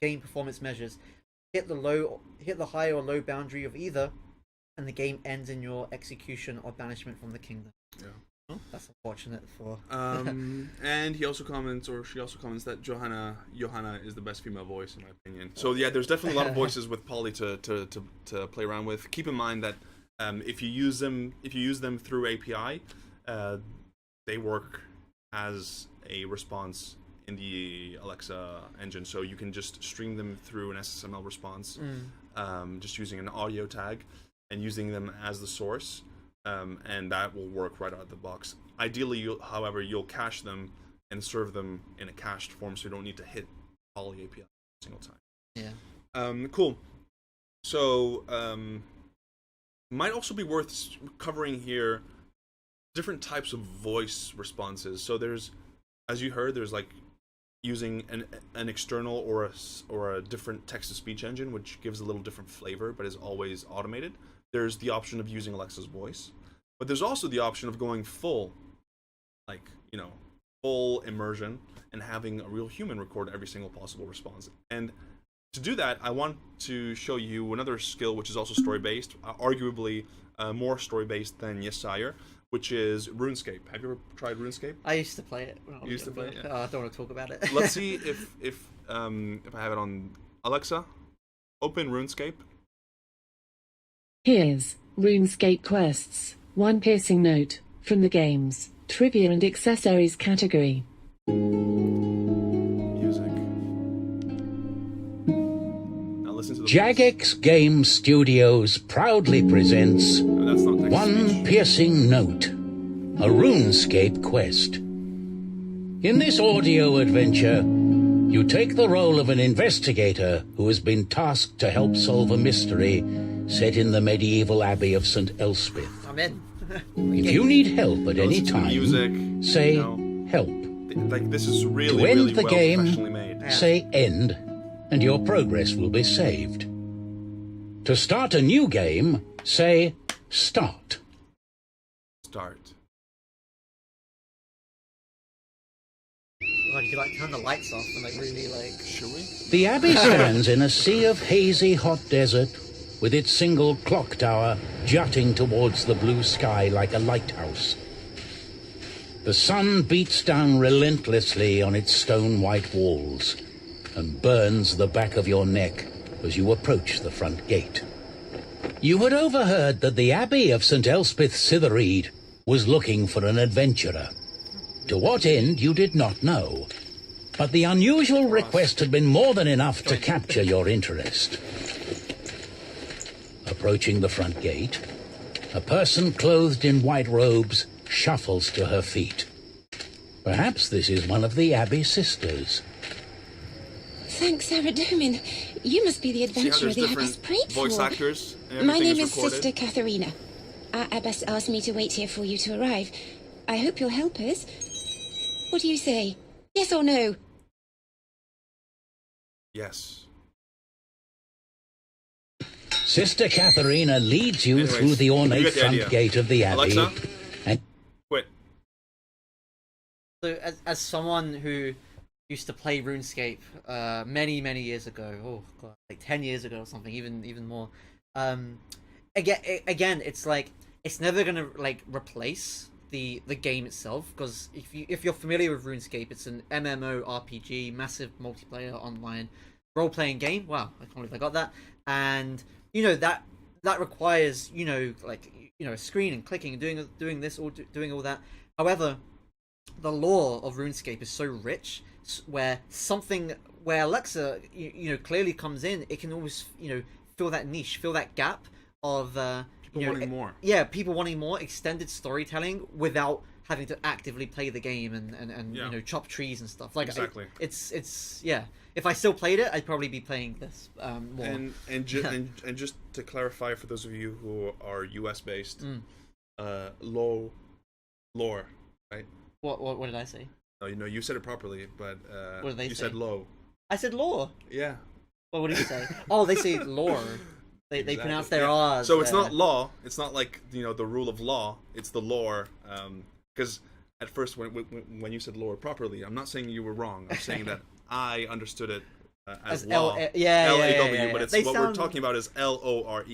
performance measures. Hit the high or low boundary of either, and the game ends in your execution or banishment from the kingdom. Yeah. Oh, that's unfortunate for. And he also comments, or she also comments, that Johanna is the best female voice in my opinion. So yeah, there's definitely a lot of voices with Polly to play around with. Keep in mind that if you use them through API, they work as a response in the Alexa engine, so you can just stream them through an SSML response, just using an audio tag and using them as the source. And that will work right out of the box. Ideally, you'll cache them and serve them in a cached form, so you don't need to hit Poly API every single time. Yeah. Cool. So, might also be worth covering here different types of voice responses. So there's, as you heard, there's like using an external or a different text-to-speech engine, which gives a little different flavor, but is always automated. There's the option of using Alexa's voice, but there's also the option of going full immersion and having a real human record every single possible response. And to do that, I want to show you another skill which is also story-based, arguably more story-based than Yes Sire, which is RuneScape. Have you ever tried RuneScape? I used to play it. You used to play it? Yeah. I don't want to talk about it. Let's see if I have it on Alexa. Open RuneScape. Here's RuneScape quests. One piercing note from the game's trivia and accessories category. Music. Now listen to the Jagex Game Studios proudly presents No, that's not text to One speech. Piercing Note, a RuneScape quest. In this audio adventure, you take the role of an investigator who has been tasked to help solve a mystery set in the medieval abbey of St. Elspeth. I'm in. If you need help at any Listen to the time, music, say you know. help. Like, this is really, To end really the well game, professionally made. say end, and your progress will be saved. To start a new game, say start. Start. God, you could like turn the lights off and like really like. Should we? The abbey stands in a sea of hazy hot desert with its single clock tower jutting towards the blue sky like a lighthouse. The sun beats down relentlessly on its stone-white walls and burns the back of your neck as you approach the front gate. You had overheard that the Abbey of St. Elspeth Cythereed was looking for an adventurer. To what end you did not know, but the unusual request had been more than enough to capture your interest. Approaching the front gate, a person clothed in white robes shuffles to her feet. Perhaps this is one of the Abbey sisters. Thanks, Aradomin. You must be the See how adventurer there's the Abbess different prayed voice for. actors and My everything name is recorded? Sister Katharina. Our Abbess asked me to wait here for you to arrive. I hope you'll help us. What do you say? Yes or no? Yes. Sister Katharina leads you Anyways, through the you ornate get the front idea. gate of the Abbey. Alexa, And quit. So, as someone who used to play RuneScape many years ago, oh god, like 10 years ago or something, even more. Again, it's like it's never gonna like replace the game itself, because if you're familiar with RuneScape, it's an MMORPG, massive multiplayer online role-playing game. Wow, I can't believe I got that. And that requires a screen and clicking and doing this or doing all that. However, the lore of RuneScape is so rich, where Alexa clearly comes in, it can always fill that niche, fill that gap of People wanting more. Yeah, people wanting more extended storytelling without having to actively play the game and Yeah. chop trees and stuff. Like Exactly. It's yeah. If I still played it, I'd probably be playing this more. And just to clarify for those of you who are US based, lore, right? What did I say? No, you said it properly, but What did they you say? said low. I said lore. Yeah. Well, what do you say? Oh, they say lore. They Exactly. pronounce their Yeah. R's. So it's not law. It's not like the rule of law. It's the lore. Because at first when you said lore properly, I'm not saying you were wrong. I'm saying that I understood it as law. yeah, LAW, but it's They what sound- we're talking about is LORE.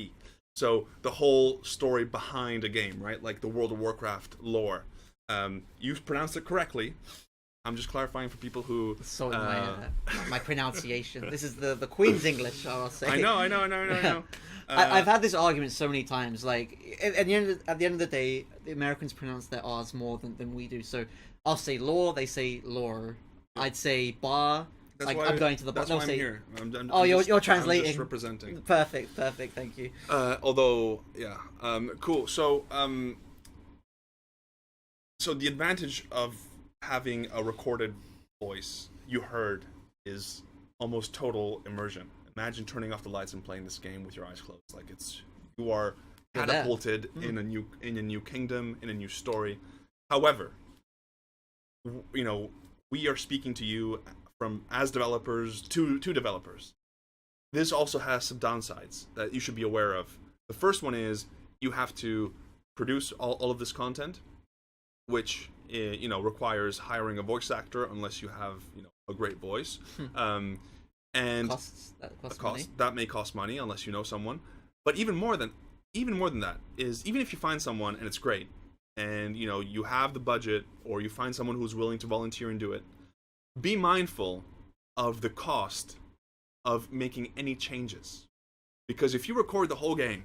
So the whole story behind a game, right? Like the World of Warcraft lore. You pronounced it correctly. I'm just clarifying for people who. So my pronunciation. This is the Queen's English. I'll say. I know. I've had this argument so many times. Like at the end of the day, the Americans pronounce their R's more than we do. So I'll say law, they say lore. I'd say bar. That's I'm going to the bar. That's why I'm here. I'm You're just translating. I'm just representing. Perfect. Thank you. Although, yeah, cool. So, so the advantage of having a recorded voice you heard is almost total immersion. Imagine turning off the lights and playing this game with your eyes closed. Like you are You're there. catapulted in a new kingdom, in a new story. However, we are speaking to you as developers to developers. This also has some downsides that you should be aware of. The first one is you have to produce all of this content, which requires hiring a voice actor unless you have a great voice. And that may cost money unless you know someone. But even more than that is, even if you find someone and it's great, and you have the budget, or you find someone who's willing to volunteer and do it, be mindful of the cost of making any changes. Because if you record the whole game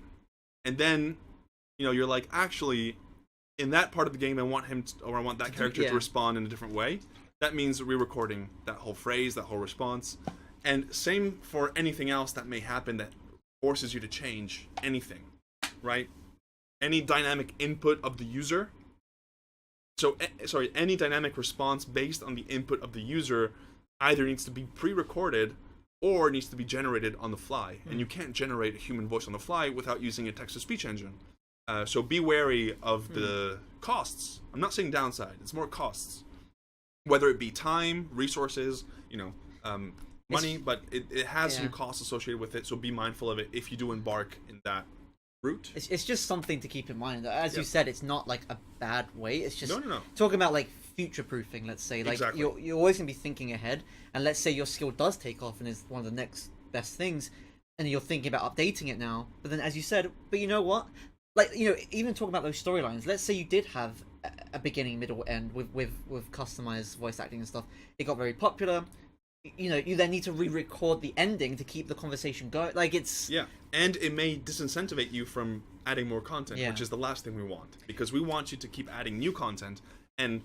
and then you're like, actually in that part of the game I want that character to respond in a different way, that means re-recording that whole phrase, that whole response. And same for anything else that may happen that forces you to change anything, right? Any dynamic input of the user. So, any dynamic response based on the input of the user either needs to be pre-recorded or needs to be generated on the fly. And you can't generate a human voice on the fly without using a text-to-speech engine. So be wary of the costs. I'm not saying downside, it's more costs. Whether it be time, resources, money, but it has some costs associated with it, so be mindful of it if you do embark in that route. It's just something to keep in mind. As you said, it's not like a bad way. It's just No. talking about like future proofing. Let's say like Exactly. you're always gonna be thinking ahead, and let's say your skill does take off and is one of the next best things. and you're thinking about updating it now. But then, as you said, but you know what? Like, you know, even talking about those storylines. Let's say you did have a beginning, middle, end with customized voice acting and stuff. It got very popular. You know, you then need to re-record the ending to keep the conversation going. Like, it's and it may disincentivate you from adding more content, Yeah. which is the last thing we want, because we want you to keep adding new content, and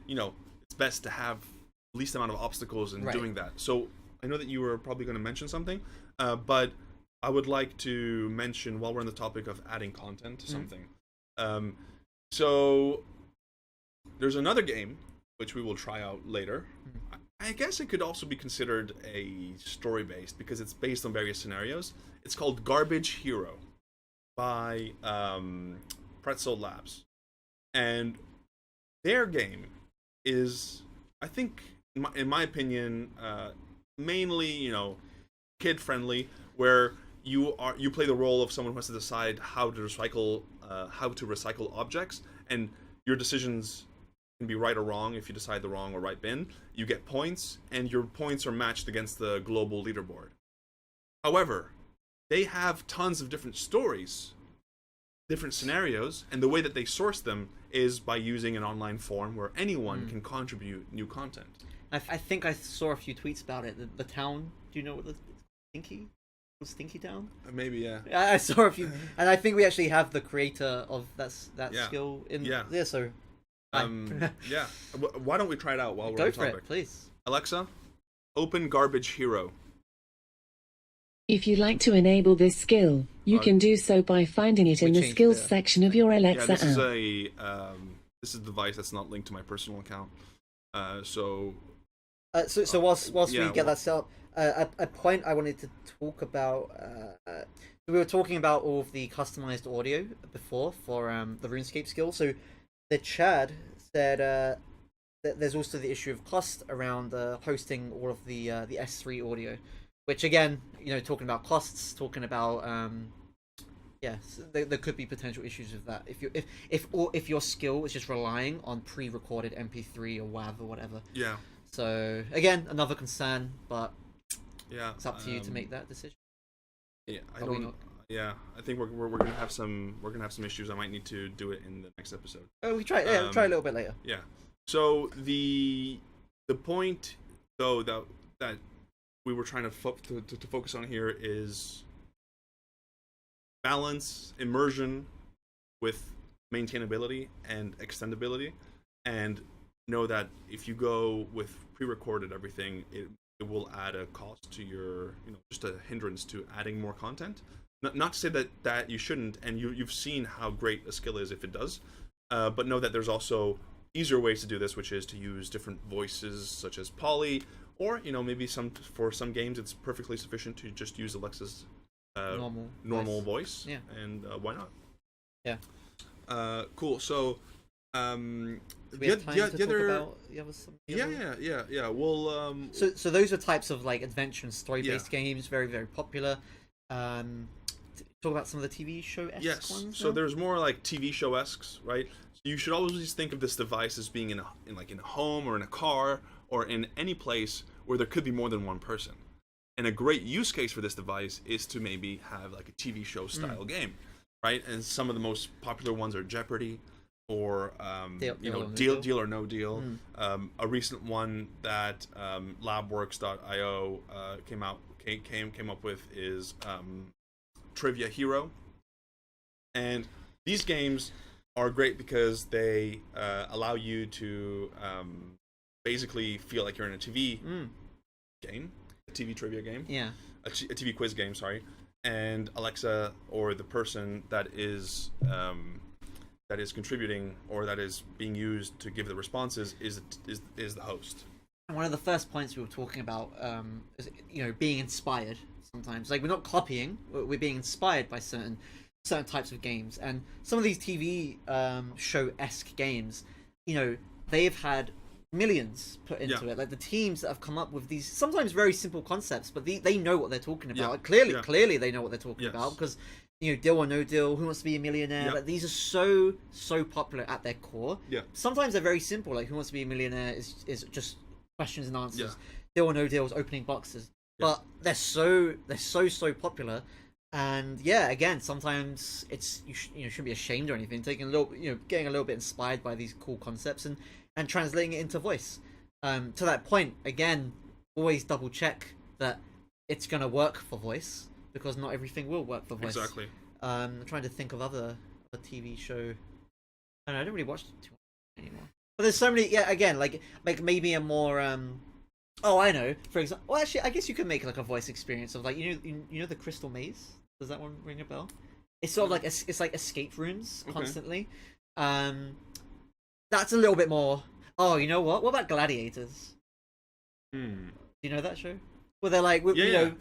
you know, it's best to have least amount of obstacles in Right. doing that. So I know that you were probably going to mention something, but I would like to mention, while we're on the topic of adding content to something. So there's another game which we will try out later. I guess it could also be considered a story-based, because it's based on various scenarios. It's called Garbage Hero by Pretzel Labs, and their game is, I think, in my opinion, mainly, you know, kid-friendly, where you play the role of someone who has to decide how to recycle objects, and your decisions can be right or wrong. If you decide the wrong or right bin, you get points, and your points are matched against the global leaderboard. However, they have tons of different stories, different scenarios, and the way that they source them is by using an online forum where anyone can contribute new content. I think I saw a few tweets about it. The town. Do you know what the Stinky Town? Maybe, yeah. I saw a few, and I think we actually have the creator of that Yeah. skill in Yeah. there. So, Yeah. Why don't we try it out while we're go on for topic? it, please. Alexa, open Garbage Hero. If you'd like to enable this skill, you can do so by finding it in We the changed skills the- section of your Yeah, Alexa this is app. this is a device that's not linked to my personal account. So So whilst yeah, we get that set up, a point I wanted to talk about. We were talking about all of the customized audio before for the RuneScape skill. So the Chad said that there's also the issue of cost around hosting all of the S3 audio, which again, you know, talking about costs, talking about there could be potential issues with that if your skill is just relying on pre-recorded MP3 or WAV or whatever. yeah, So again, another concern, but yeah. it's up to you to make that decision. Yeah, I Probably don't. not. Yeah, I think we're gonna have some issues. I might need to do it in the next episode. Oh, we try. Yeah, we'll try a little bit later. Yeah. So the point though that we were trying to focus on here is balance immersion with maintainability and extendability, and know that if you go with pre-recorded everything, it will add a cost to your, you know, just a hindrance to adding more content. Not to say that you shouldn't, and you've seen how great a skill is if it does, but know that there's also easier ways to do this, which is to use different voices such as Polly, or, you know, maybe for some games it's perfectly sufficient to just use Alexa's normal voice. Yeah. And why not? Yeah. Cool. So Do we have time to talk about the other some? yeah. Well, So those are types of like adventure and story-based games, very very popular. Talk about some of the TV show-esque yes. ones. So now? there's more like TV show-esques, right? So you should always think of this device as being in a home or in a car or in any place where there could be more than one person. And a great use case for this device is to maybe have like a TV show style game, right? And some of the most popular ones are Jeopardy, or Deal or No Deal. A recent one that Labworks.io came up with is Trivia Hero. And these games are great because they allow you to basically feel like you're in a TV game, a TV trivia game, a TV quiz game, sorry. And Alexa, or the person that is contributing or that is being used to give the responses, is the host. And one of the first points we were talking about is, you know, being inspired sometimes. Like, we're not copying, we're being inspired by certain types of games. And some of these TV show-esque games, you know, they've had millions put into it. Like, the teams that have come up with these sometimes very simple concepts, but they know what they're talking about. Like, clearly they know what they're talking about, because, you know, Deal or No Deal, Who Wants to Be a Millionaire, like, these are so popular at their core. Sometimes they're very simple, like Who Wants to Be a Millionaire is just questions and answers. Deal or No Deal is opening boxes. but they're so popular. And yeah, again, sometimes it's you shouldn't be ashamed or anything. Taking a little, getting a little bit inspired by these cool concepts and translating it into voice. To that point, again, always double check that it's gonna work for voice, because not everything will work for voice. Exactly. I'm trying to think of other TV show. I don't really watch too much anymore. But there's so many. Yeah, again, like maybe a more Oh, I know. For example, well, actually, I guess you could make like a voice experience of like you know the Crystal Maze. Does that one ring a bell? It's sort of like it's like escape rooms constantly. That's a little bit more. Oh, you know what? What about Gladiators? Do you know that show? Where they're like, yeah.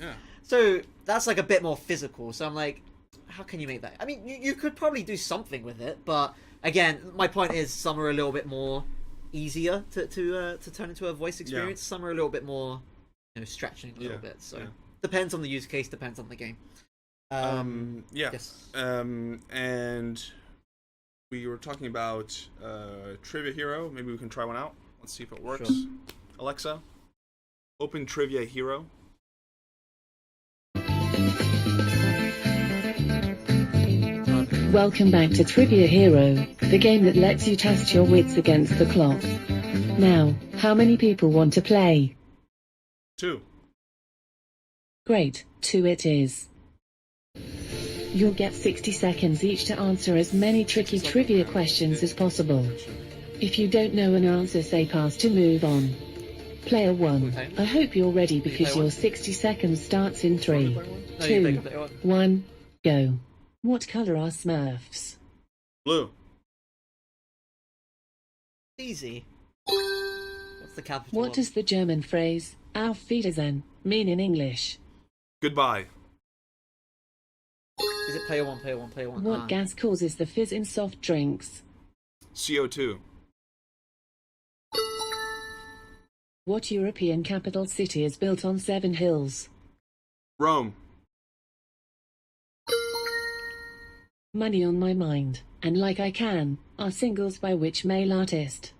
So that's like a bit more physical. So I'm like, how can you make that? I mean, you could probably do something with it, but again, my point is some are a little bit more easier to turn into a voice experience. Some are a little bit more, stretching a little bit. So depends on the use case, depends on the game. Yes. And we were talking about Trivia Hero. Maybe we can try one out. Let's see if it works. Sure. Alexa, open Trivia Hero. Welcome back to Trivia Hero, the game that lets you test your wits against the clock. Now, how many people want to play? 2. Great, 2 it is. You'll get 60 seconds each to answer as many tricky trivia questions as possible. If you don't know an answer, say pass to move on. Player 1, I hope you're ready because your 60 seconds starts in 3, 2, 1, go. What color are Smurfs? Blue. Easy. What's the capital? What does the German phrase Auf Wiedersehen mean in English? Goodbye. Is it player one? What gas causes the fizz in soft drinks? CO2. What European capital city is built on 7 hills? Rome. Money on My Mind and Like I Can are singles by which male artist?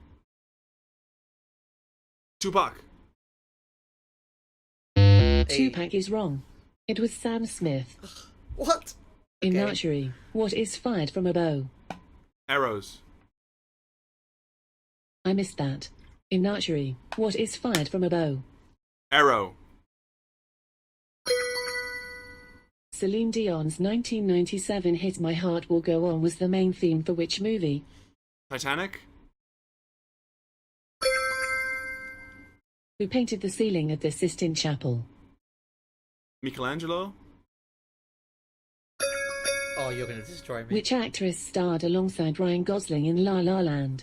Tupac. Tupac is wrong. It was Sam Smith. What? In Okay. archery, what is fired from a bow? Arrows. I missed that. In archery, what is fired from a bow? Arrow. Celine Dion's 1997 hit My Heart Will Go On was the main theme for which movie? Titanic. Who painted the ceiling at the Sistine Chapel? Michelangelo. Oh, you're gonna destroy me. Which actress starred alongside Ryan Gosling in La La Land?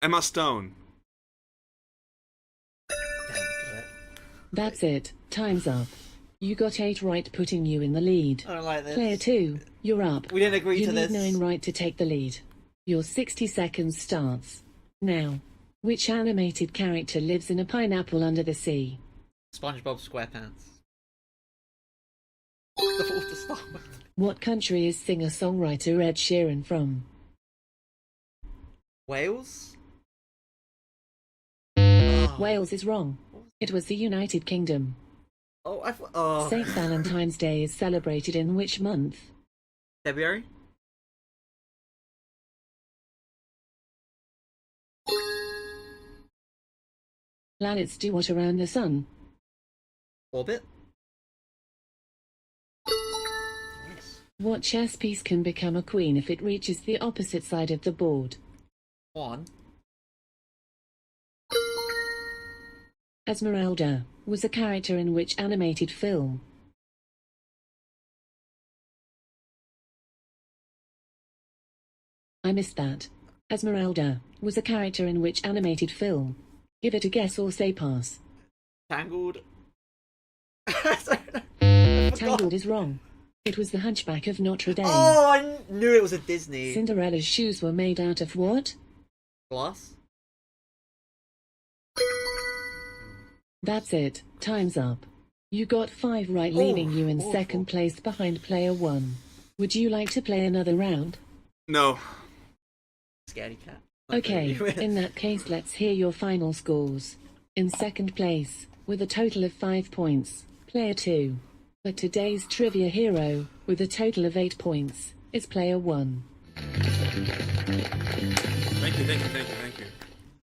Emma Stone. That's it. Time's up. You got 8 right, putting you in the lead. I don't like this. Player 2, you're up. We didn't agree you to need this. 9 right to take the lead. Your 60 seconds starts now. Which animated character lives in a pineapple under the sea? SpongeBob SquarePants. The Water Star. What country is singer-songwriter Ed Sheeran from? Wales? Wales is wrong. It was the United Kingdom. Oh, I thought. Oh. St. Valentine's Day is celebrated in which month? February? Planets do what around the sun? Orbit? What chess piece can become a queen if it reaches the opposite side of the board? One. Esmeralda was a character in which animated film? I missed that. Esmeralda was a character in which animated film? Give it a guess or say pass. Tangled? Tangled is wrong. It was the Hunchback of Notre Dame. Oh, I knew it was a Disney. Cinderella's shoes were made out of what? Glass? That's it. Time's up. You got 5 right, leaving you in second place behind player 1. Would you like to play another round? No. Scaredy cat. Okay, in that case let's hear your final scores. In second place, with a total of 5 points. Player 2. For today's trivia hero, with a total of 8 points, is player 1. Thank you.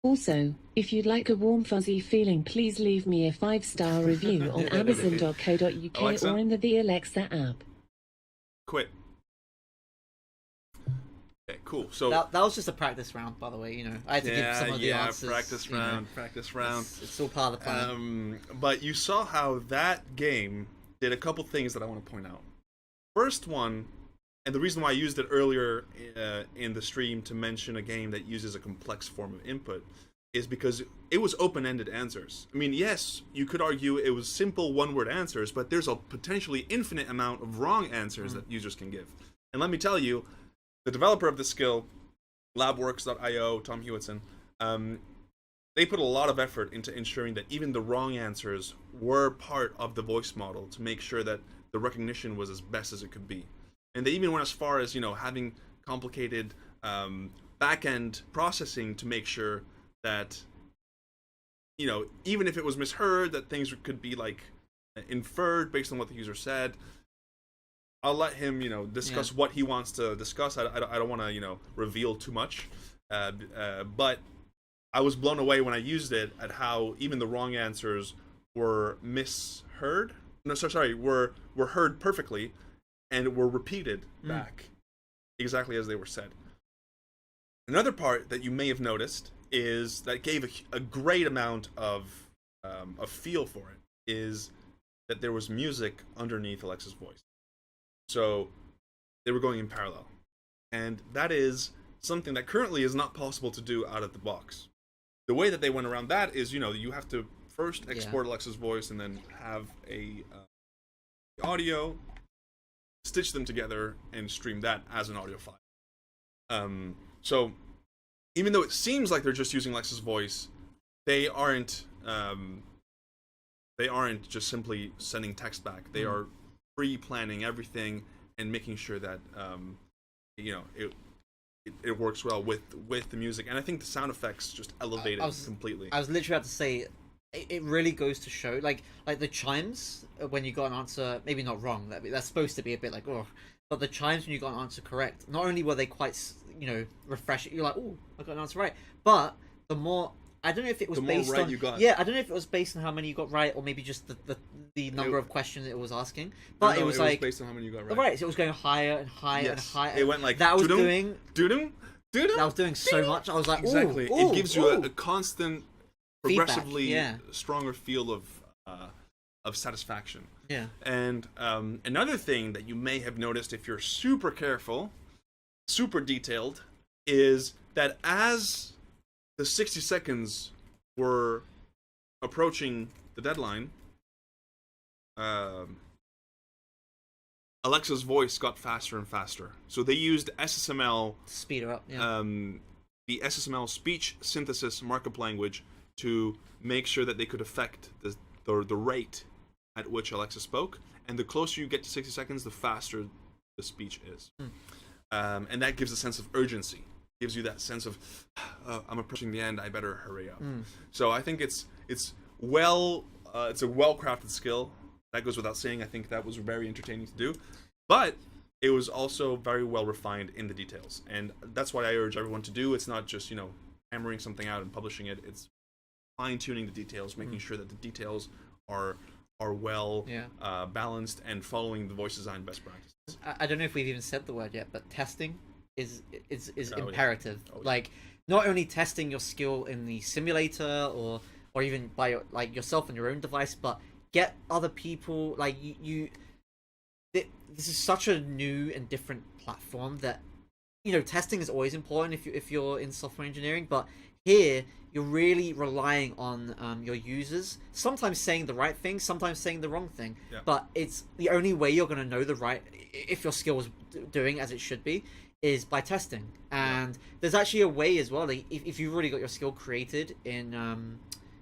Also, if you'd like a warm fuzzy feeling, please leave me a 5-star review on amazon.co.uk Alexa? or in the Alexa app. Quit. Okay, cool. So That was just a practice round, by the way. You know, I had to give some of the answers. practice you know. round. It's all part of the plan. But you saw how that game did a couple things that I want to point out. First one, and the reason why I used it earlier in the stream to mention a game that uses a complex form of input, is because it was open-ended answers. I mean, yes, you could argue it was simple one-word answers, but there's a potentially infinite amount of wrong answers that users can give. And let me tell you, the developer of the skill, labworks.io, Tom Hewitson, they put a lot of effort into ensuring that even the wrong answers were part of the voice model to make sure that the recognition was as best as it could be. And they even went as far as, having complicated back-end processing to make sure that, even if it was misheard, that things could be, inferred based on what the user said. I'll let him, discuss what he wants to discuss. I don't want to, reveal too much. But I was blown away when I used it at how even the wrong answers were misheard. No, sorry, were heard perfectly and were repeated back exactly as they were said. Another part that you may have noticed is that gave a great amount of feel for it is that there was music underneath Alexa's voice. So they were going in parallel. And that is something that currently is not possible to do out of the box. The way that they went around that is, you have to first export Alexa's voice and then have a audio, stitch them together, and stream that as an audio file. So even though it seems like they're just using Alexa's voice, they aren't just simply sending text back. They are pre-planning everything and making sure that it works well with the music. And I think the sound effects just elevate it completely. I was literally about to say, it really goes to show, like the chimes when you got an answer, maybe not wrong. That's supposed to be a bit like, oh, but the chimes when you got an answer correct, not only were they quite, refreshing. You're like, oh, I got an answer right. But the more, I don't know if it was based on, yeah, I don't know if it was based on how many you got right, or maybe just the number of questions it was asking. But it was based on how many you got right. Right, so it was going higher and higher and higher. It went like that was doing. That was doing so much. I was like, exactly. Ooh, it gives you a constant, progressively feedback, stronger feel of satisfaction. Yeah. And another thing that you may have noticed if you're super careful, super detailed, is that as the 60 seconds were approaching the deadline, Alexa's voice got faster and faster. So they used SSML, speed her up. Yeah. The SSML speech synthesis markup language to make sure that they could affect the rate at which Alexa spoke. And the closer you get to 60 seconds, the faster the speech is. And that gives a sense of urgency. Gives you that sense of, I'm approaching the end, I better hurry up. So I think it's a well-crafted skill. That goes without saying. I think that was very entertaining to do. But it was also very well refined in the details. And that's what I urge everyone to do. It's not just, hammering something out and publishing it. It's fine-tuning the details, making sure that the details are well balanced and following the voice design best practices. I don't know if we've even said the word yet, but testing is imperative. Yeah. Like, not only testing your skill in the simulator or even by yourself on your own device, but get other people. Like this is such a new and different platform that testing is always important if you're in software engineering, but here you're really relying on your users, sometimes saying the right thing, sometimes saying the wrong thing. But it's the only way you're going to know if your skill is doing as it should be is by testing. And there's actually a way as well, like if you've already got your skill created in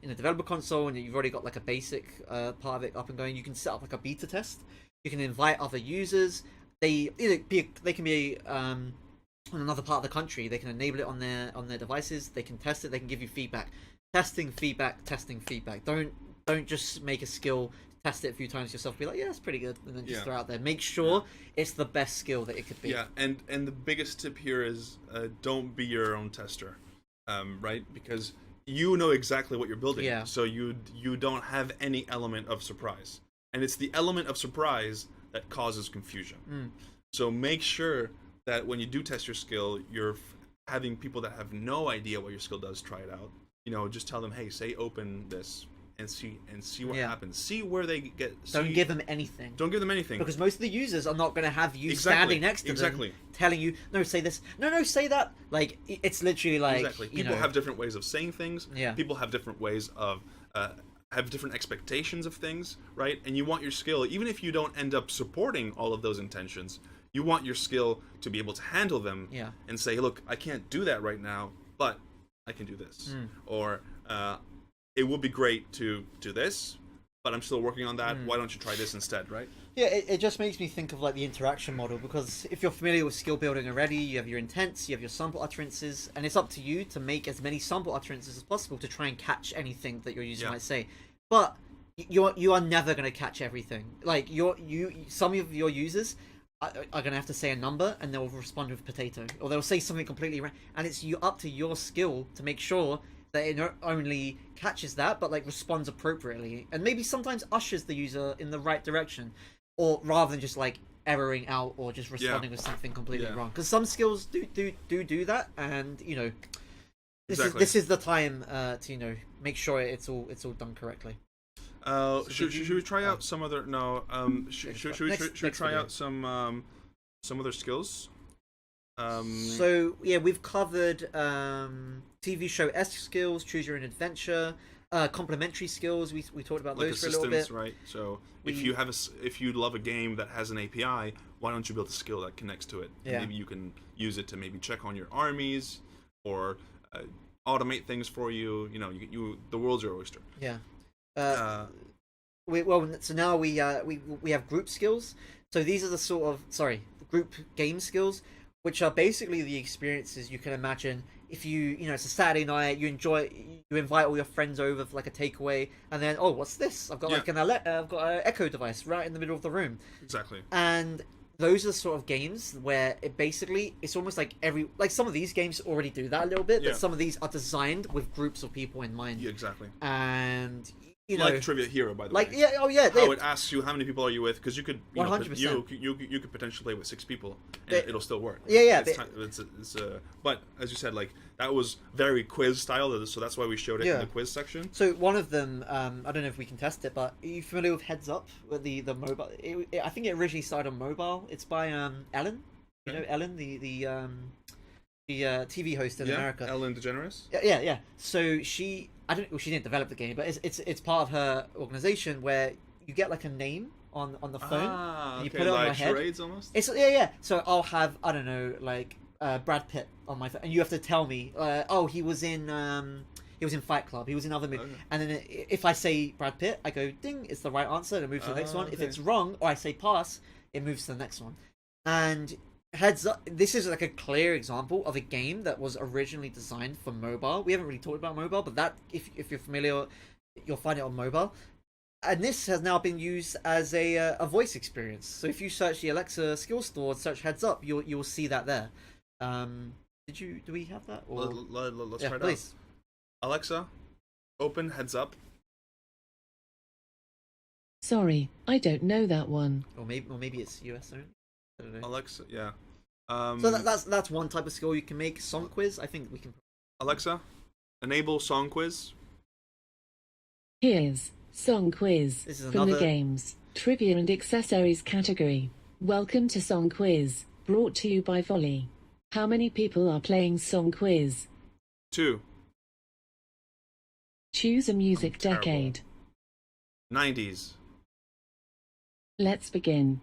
the developer console and you've already got like a basic part of it up and going, you can set up like a beta test. You can invite other users. They can be on another part of the country. They can enable it on their devices. They can test it. They can give you feedback. Testing feedback. Don't Don't just make a skill, test it a few times yourself, be like, yeah, it's pretty good, and then just Yeah. throw it out there. Make sure it's the best skill that it could be. Yeah, and the biggest tip here is don't be your own tester, right? Because you know exactly what you're building, Yeah. so you don't have any element of surprise, and it's the element of surprise that causes confusion. So make sure that when you do test your skill, you're having people that have no idea what your skill does try it out. You know, just tell them, hey, say open this and see what happens. See where they get. Don't give them anything. Don't give them anything. Because most of the users are not going to have you Exactly, standing next to exactly. them, telling you, no, say this, no, say that. Like, it's literally like, Exactly. you People know, have different ways of saying things. Yeah. People have different ways of have different expectations of things, right? And you want your skill, even if you don't end up supporting all of those intentions, you want your skill to be able to handle them. Yeah. And say, look, I can't do that right now, but I can do this. Or it would be great to do this, but I'm still working on that. Why don't you try this instead, right? Yeah, it just makes me think of like the interaction model, because if you're familiar with skill building already, you have your intents, you have your sample utterances, and it's up to you to make as many sample utterances as possible to try and catch anything that your user might say. But you are never going to catch everything. Like some of your users are going to have to say a number and they'll respond with potato, or they'll say something completely random, and it's up to your skill to make sure that it not only catches that, but like responds appropriately, and maybe sometimes ushers the user in the right direction, or rather than just like erroring out or just responding with something completely wrong. Because some skills do that, and you know, this is the time to make sure it's all done correctly. Should we try out some other? No. Should we try out some other skills? So yeah, we've covered TV show-esque skills, choose your own adventure, complementary skills. We talked about like those for a little bit. Right? So if you love a game that has an API, why don't you build a skill that connects to it? And maybe you can use it to maybe check on your armies or automate things for you. You know, the world's your oyster. Yeah. So now we have group skills. So these are the sort of group game skills, which are basically the experiences you can imagine if it's a Saturday night, you invite all your friends over for like a takeaway, and then, oh, what's this? I've got I've got an Echo device right in the middle of the room. Exactly. And those are the sort of games where it's almost like some of these games already do that a little bit, but some of these are designed with groups of people in mind. Yeah, exactly. And like Trivia Hero, by the way. How it asks you how many people are you with, because you could 100%. You could potentially play with 6 people and it'll still work. But as you said, like that was very quiz style, so that's why we showed it in the quiz section. So one of them, I don't know if we can test it, but are you familiar with Heads Up, with the mobile? I think it originally started on mobile. It's by Ellen. You know Ellen, the TV host in America. Ellen DeGeneres. Yeah. So she didn't develop the game, but it's part of her organization where you get like a name on the phone, and you put it on your head. Charades almost. It's So I'll have, I don't know, like Brad Pitt on my phone, and you have to tell me, he was in Fight Club, he was in other movies, and then if I say Brad Pitt, I go ding, it's the right answer, and it moves to the next one. If it's wrong, or I say pass, it moves to the next one. And Heads Up, this is like a clear example of a game that was originally designed for mobile. We haven't really talked about mobile, but that, if you're familiar, you'll find it on mobile. And this has now been used as a voice experience. So if you search the Alexa skill store, search Heads Up, you'll see that there. Do we have that? Or... Let's try it out. Alexa, open Heads Up. Sorry, I don't know that one. Or maybe it's US only. I don't know. Alexa, yeah. So that's one type of skill you can make. Song quiz, I think we can. Alexa, enable song quiz. Here's Song Quiz This is from the Games, Trivia and Accessories category. Welcome to Song Quiz, brought to you by Volley. How many people are playing Song Quiz? 2. Choose a music decade. 90s. Let's begin.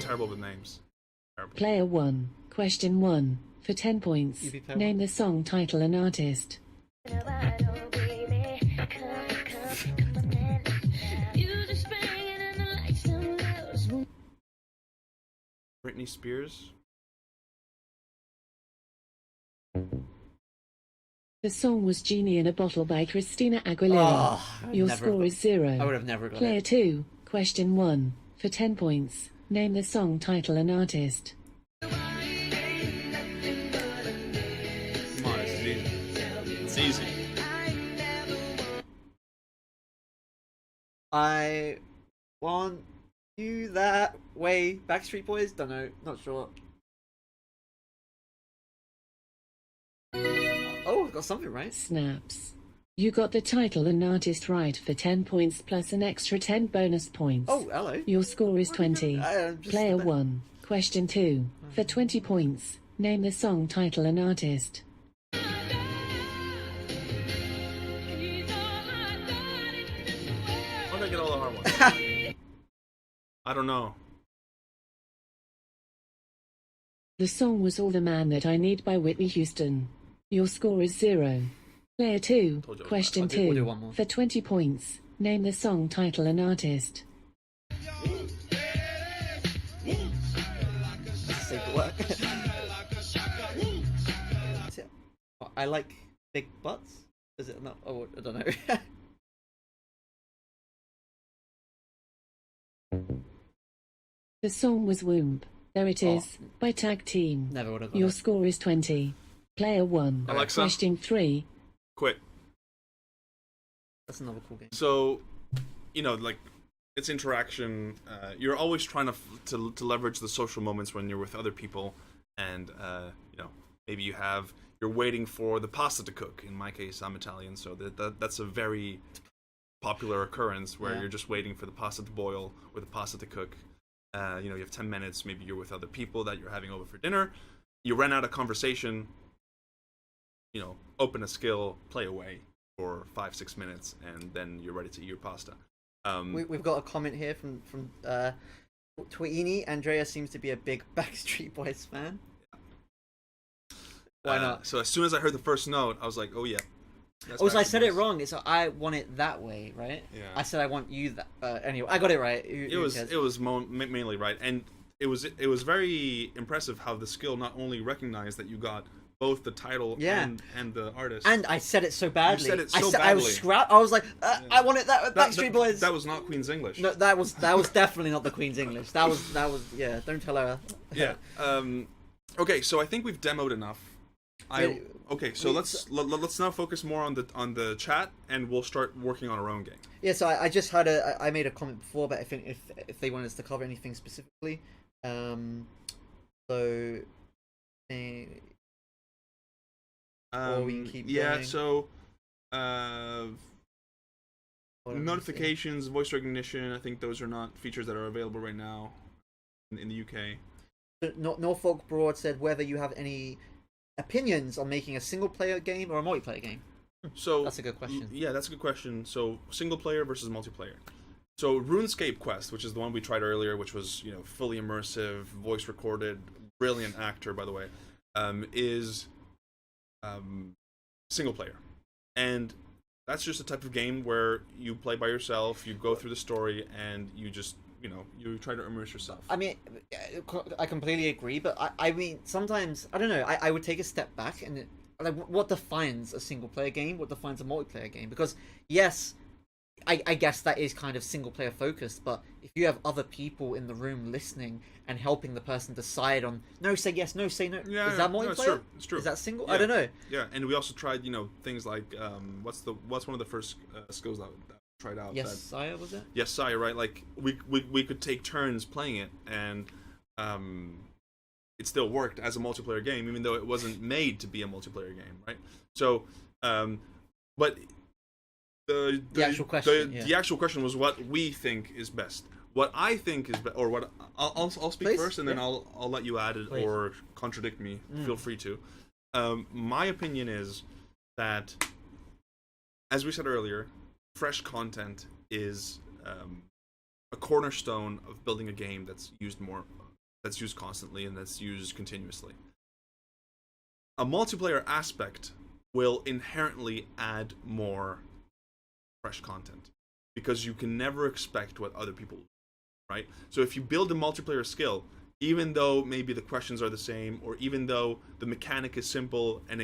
Terrible with names. Terrible. Player 1, question 1, for 10 points. Name the song title and artist. Britney Spears. The song was Genie in a Bottle by Christina Aguilera. Your score is 0. I would have never got Player it. 2, question 1. For 10 points, name the song title and artist. Come on, it's easy. It's easy. I want you that way. Backstreet Boys? Don't know. Not sure. Oh, got something right. Snaps. You got the title and artist right for 10 points plus an extra 10 bonus points. Oh, hello. Your score is 20. I'm just- Player 1, question 2. For 20 points, name the song title and artist. How did I get all the hard ones? I don't know. The song was All the Man That I Need by Whitney Houston. Your score is 0. Player 2, Told you I was question bad. We'll do 2. one more. For 20 points, name the song title and artist. Save the work. That's it. I like big butts. Is it not? Oh, I don't know. The song was Womb. There it is, by Tag Team. Never would have got Your it. score is 20. Player 1, Alexa. question 3. Quit. That's another cool game. So, like, it's interaction. You're always trying to leverage the social moments when you're with other people, and maybe you're waiting for the pasta to cook. In my case, I'm Italian, so that's a very popular occurrence where you're just waiting for the pasta to boil or the pasta to cook. You have 10 minutes. Maybe you're with other people that you're having over for dinner. You ran out of conversation. Open a skill, play away for 5-6 minutes, and then you're ready to eat your pasta. We've got a comment here from Tweeny. Andrea seems to be a big Backstreet Boys fan. Why not? So as soon as I heard the first note, I was like, oh yeah. Oh, so I said it wrong. It's I want it that way, right? Yeah. I said I want you that. Anyway, I got it right. It was mainly right, and it was very impressive how the skill not only recognized that you got both the title and the artist. And I said it so badly. You said it so I was badly. I was like, I want it that Backstreet Boys. That was not Queen's English. No, that was definitely not the Queen's English. That was yeah. Don't tell her. Yeah. Okay, so I think we've demoed enough. Let's now focus more on the chat, and we'll start working on our own game. Yeah, so I just had I made a comment before, but if they wanted us to cover anything specifically, or we can keep going. So Hold on, let me notifications, voice recognition, I think those are not features that are available right now in the UK. see. Norfolk Broad said whether you have any opinions on making a single player game or a multiplayer game. So That's a good question. Yeah, that's a good question. So single player versus multiplayer. So RuneScape Quest, which is the one we tried earlier, which was fully immersive, voice recorded, brilliant actor by the way, is single player, and that's just a type of game where you play by yourself, you go through the story, and you just you try to immerse yourself. I mean, I completely agree, but I mean, sometimes, I don't know, I would take a step back and, like, what defines a single-player game? What defines a multiplayer game? Because, yes, I guess that is kind of single-player focused, but if you have other people in the room listening and helping the person decide on, no, say yes, no, say no, is that multiplayer? No, it's true. Is that single? Yeah. I don't know. Yeah, and we also tried, things like, what's one of the first skills that we tried out? Yes, Sire, was it? Yes, Sire, right? Like we could take turns playing it, and it still worked as a multiplayer game, even though it wasn't made to be a multiplayer game, right? So, but the actual question, the actual question was what we think is best. What I think is or what I'll speak Please, first, and then I'll let you add it Please. or contradict me. Feel free to. My opinion is that, as we said earlier, fresh content is a cornerstone of building a game that's used constantly and that's used continuously. A multiplayer aspect will inherently add more fresh content because you can never expect what other people do, right? So if you build a multiplayer skill, even though maybe the questions are the same, or even though the mechanic is simple and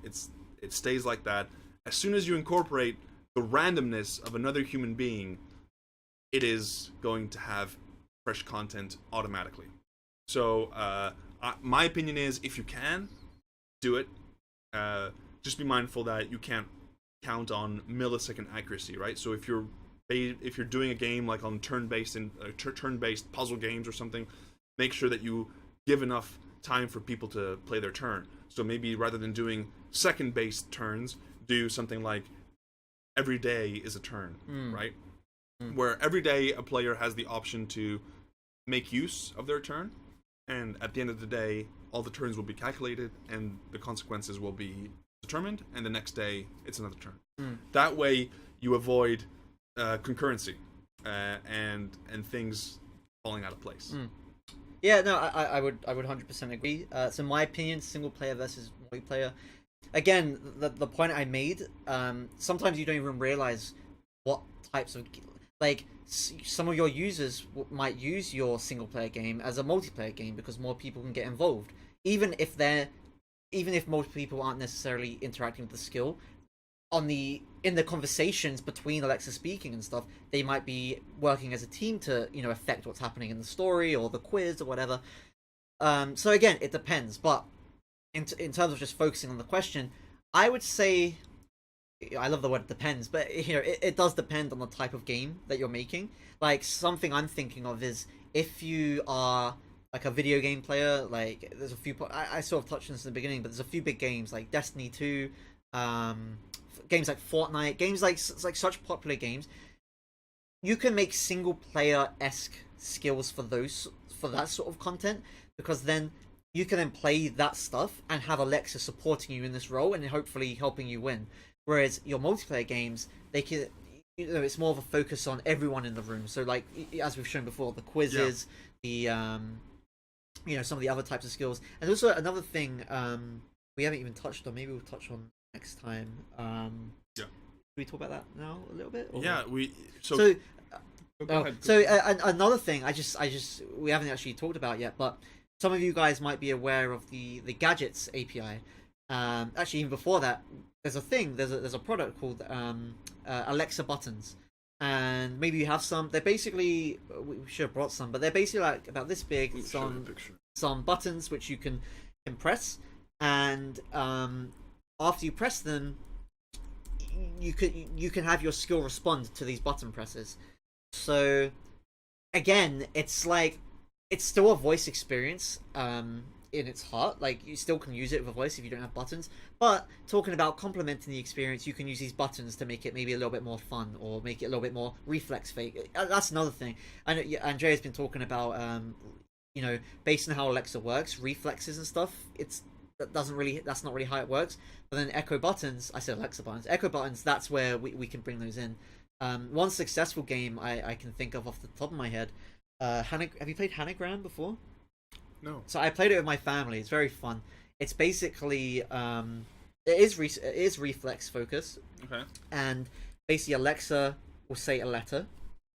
it's It stays like that. As soon as you incorporate the randomness of another human being, it is going to have fresh content automatically. So my opinion is, if you can, do it. Just be mindful that you can't count on millisecond accuracy, right? So if you're doing a game like on turn-based puzzle games or something, make sure that you give enough time for people to play their turn. So maybe rather than doing second-based turns, do something like every day is a turn, right? Where every day a player has the option to make use of their turn, and at the end of the day, all the turns will be calculated and the consequences will be determined, and the next day it's another turn. That way you avoid concurrency and things falling out of place. Yeah, no, I would 100% agree. So in my opinion, single player versus multiplayer. Again, the point I made. Sometimes you don't even realize what types of some of your users might use your single player game as a multiplayer game because more people can get involved. Even if most people aren't necessarily interacting with the skill, in the conversations between Alexa speaking and stuff, they might be working as a team to affect what's happening in the story or the quiz or whatever. So again, it depends. But in terms of just focusing on the question, I would say, I love the word depends, but it does depend on the type of game that you're making. Like, something I'm thinking of is, if you are like a video game player, like there's a few I sort of touched on this in the beginning, but there's a few big games like Destiny 2, games like Fortnite, games like such popular games. You can make single player-esque skills for that sort of content, because then you can then play that stuff and have Alexa supporting you in this role and hopefully helping you win. Whereas your multiplayer games, they can, it's more of a focus on everyone in the room. So like, as we've shown before, the quizzes, the some of the other types of skills. And also another thing we haven't even touched on, maybe we'll touch on next time. Can we talk about that now a little bit? Or? Yeah, Another thing we haven't actually talked about yet, but some of you guys might be aware of the gadgets API. Actually, even before that, there's a product called Alexa buttons, and maybe you have some. They're basically, we should have brought some, but they're basically like about this big. Some buttons which you can press, and after you press them, you can have your skill respond to these button presses. So again, it's still a voice experience in its heart. Like, you still can use it with a voice if you don't have buttons, but talking about complementing the experience, you can use these buttons to make it maybe a little bit more fun, or make it a little bit more reflex fake. That's another thing. And Andrea's been talking about based on how Alexa works, reflexes and stuff, that's not really how it works. But then Echo buttons, I said Alexa buttons, Echo buttons, that's where we can bring those in. One successful game I can think of off the top of my head, have you played Hanagram before? No. So I played it with my family. It's very fun. It's basically it is reflex focus. Okay. And basically Alexa will say a letter.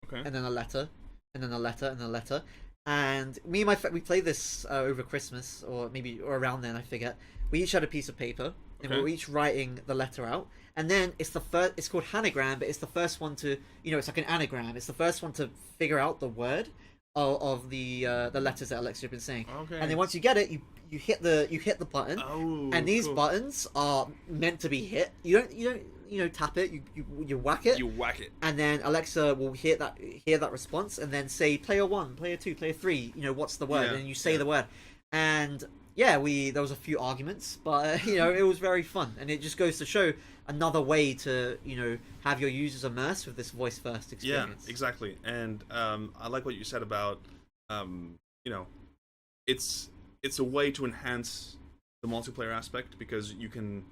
Okay. And then a letter, and then a letter, and a letter. And me and we played this over Christmas, or around then, I forget. We each had a piece of paper, and we were each writing the letter out. And then it's called Hanagram, but it's the first one to, it's like an anagram. It's the first one to figure out the word of the letters that Alexa has been saying. Okay. And then once you get it, you hit the button. Oh, and these cool. buttons are meant to be hit. You don't tap it. You whack it. You whack it. And then Alexa will hear that response, and then say player 1, player 2, player 3. What's the word? Yeah, and you say the word. And there was a few arguments, but it was very fun, and it just goes to show another way to have your users immersed with this voice first experience. Yeah, exactly. And I like what you said about it's a way to enhance the multiplayer aspect, because you can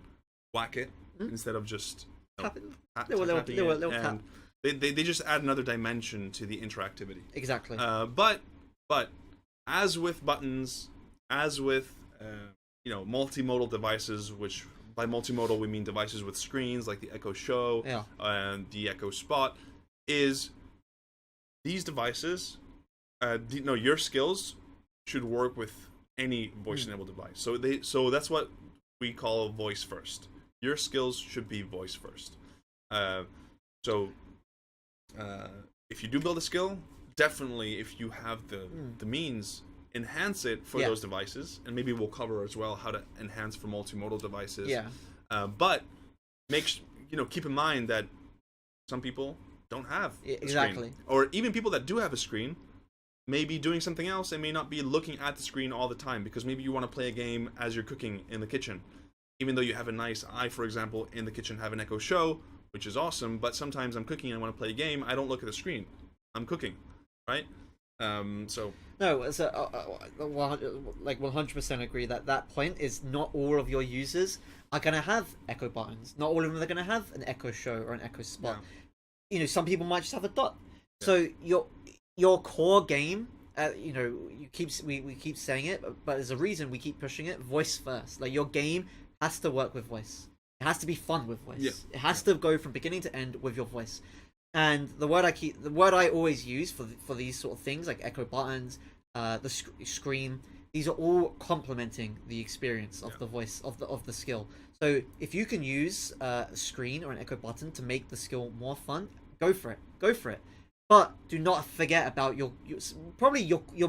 whack it instead of just Tapping. Little tap. They just add another dimension to the interactivity. Exactly. But as with buttons, as with multimodal devices, which by multimodal we mean devices with screens like the Echo Show and the Echo Spot, is these devices, your skills should work with any voice-enabled device. So that's what we call voice first. Your skills should be voice first. So if you do build a skill, definitely if you have the means, enhance it for those devices, and maybe we'll cover as well how to enhance for multimodal devices. But keep in mind that some people don't have a screen, or even people that do have a screen may be doing something else and may not be looking at the screen all the time, because maybe you want to play a game as you're cooking in the kitchen, even though you have a nice I, for example, in the kitchen have an Echo Show, which is awesome, but sometimes I'm cooking and I want to play a game, I don't look at the screen, I'm cooking, right? So no, it's like 100% agree that point is not all of your users are going to have Echo buttons. Not all of them are going to have an Echo Show or an Echo Spot. Some people might just have a dot. So your core game, we keep saying it, but there's a reason we keep pushing it. Voice first. Like, your game has to work with voice. It has to be fun with voice. It has to go from beginning to end with your voice. And the word I always use for these sort of things, like Echo buttons, the screen, these are all complementing the experience of the voice of the skill. So if you can use a screen or an Echo button to make the skill more fun, go for it. But do not forget about your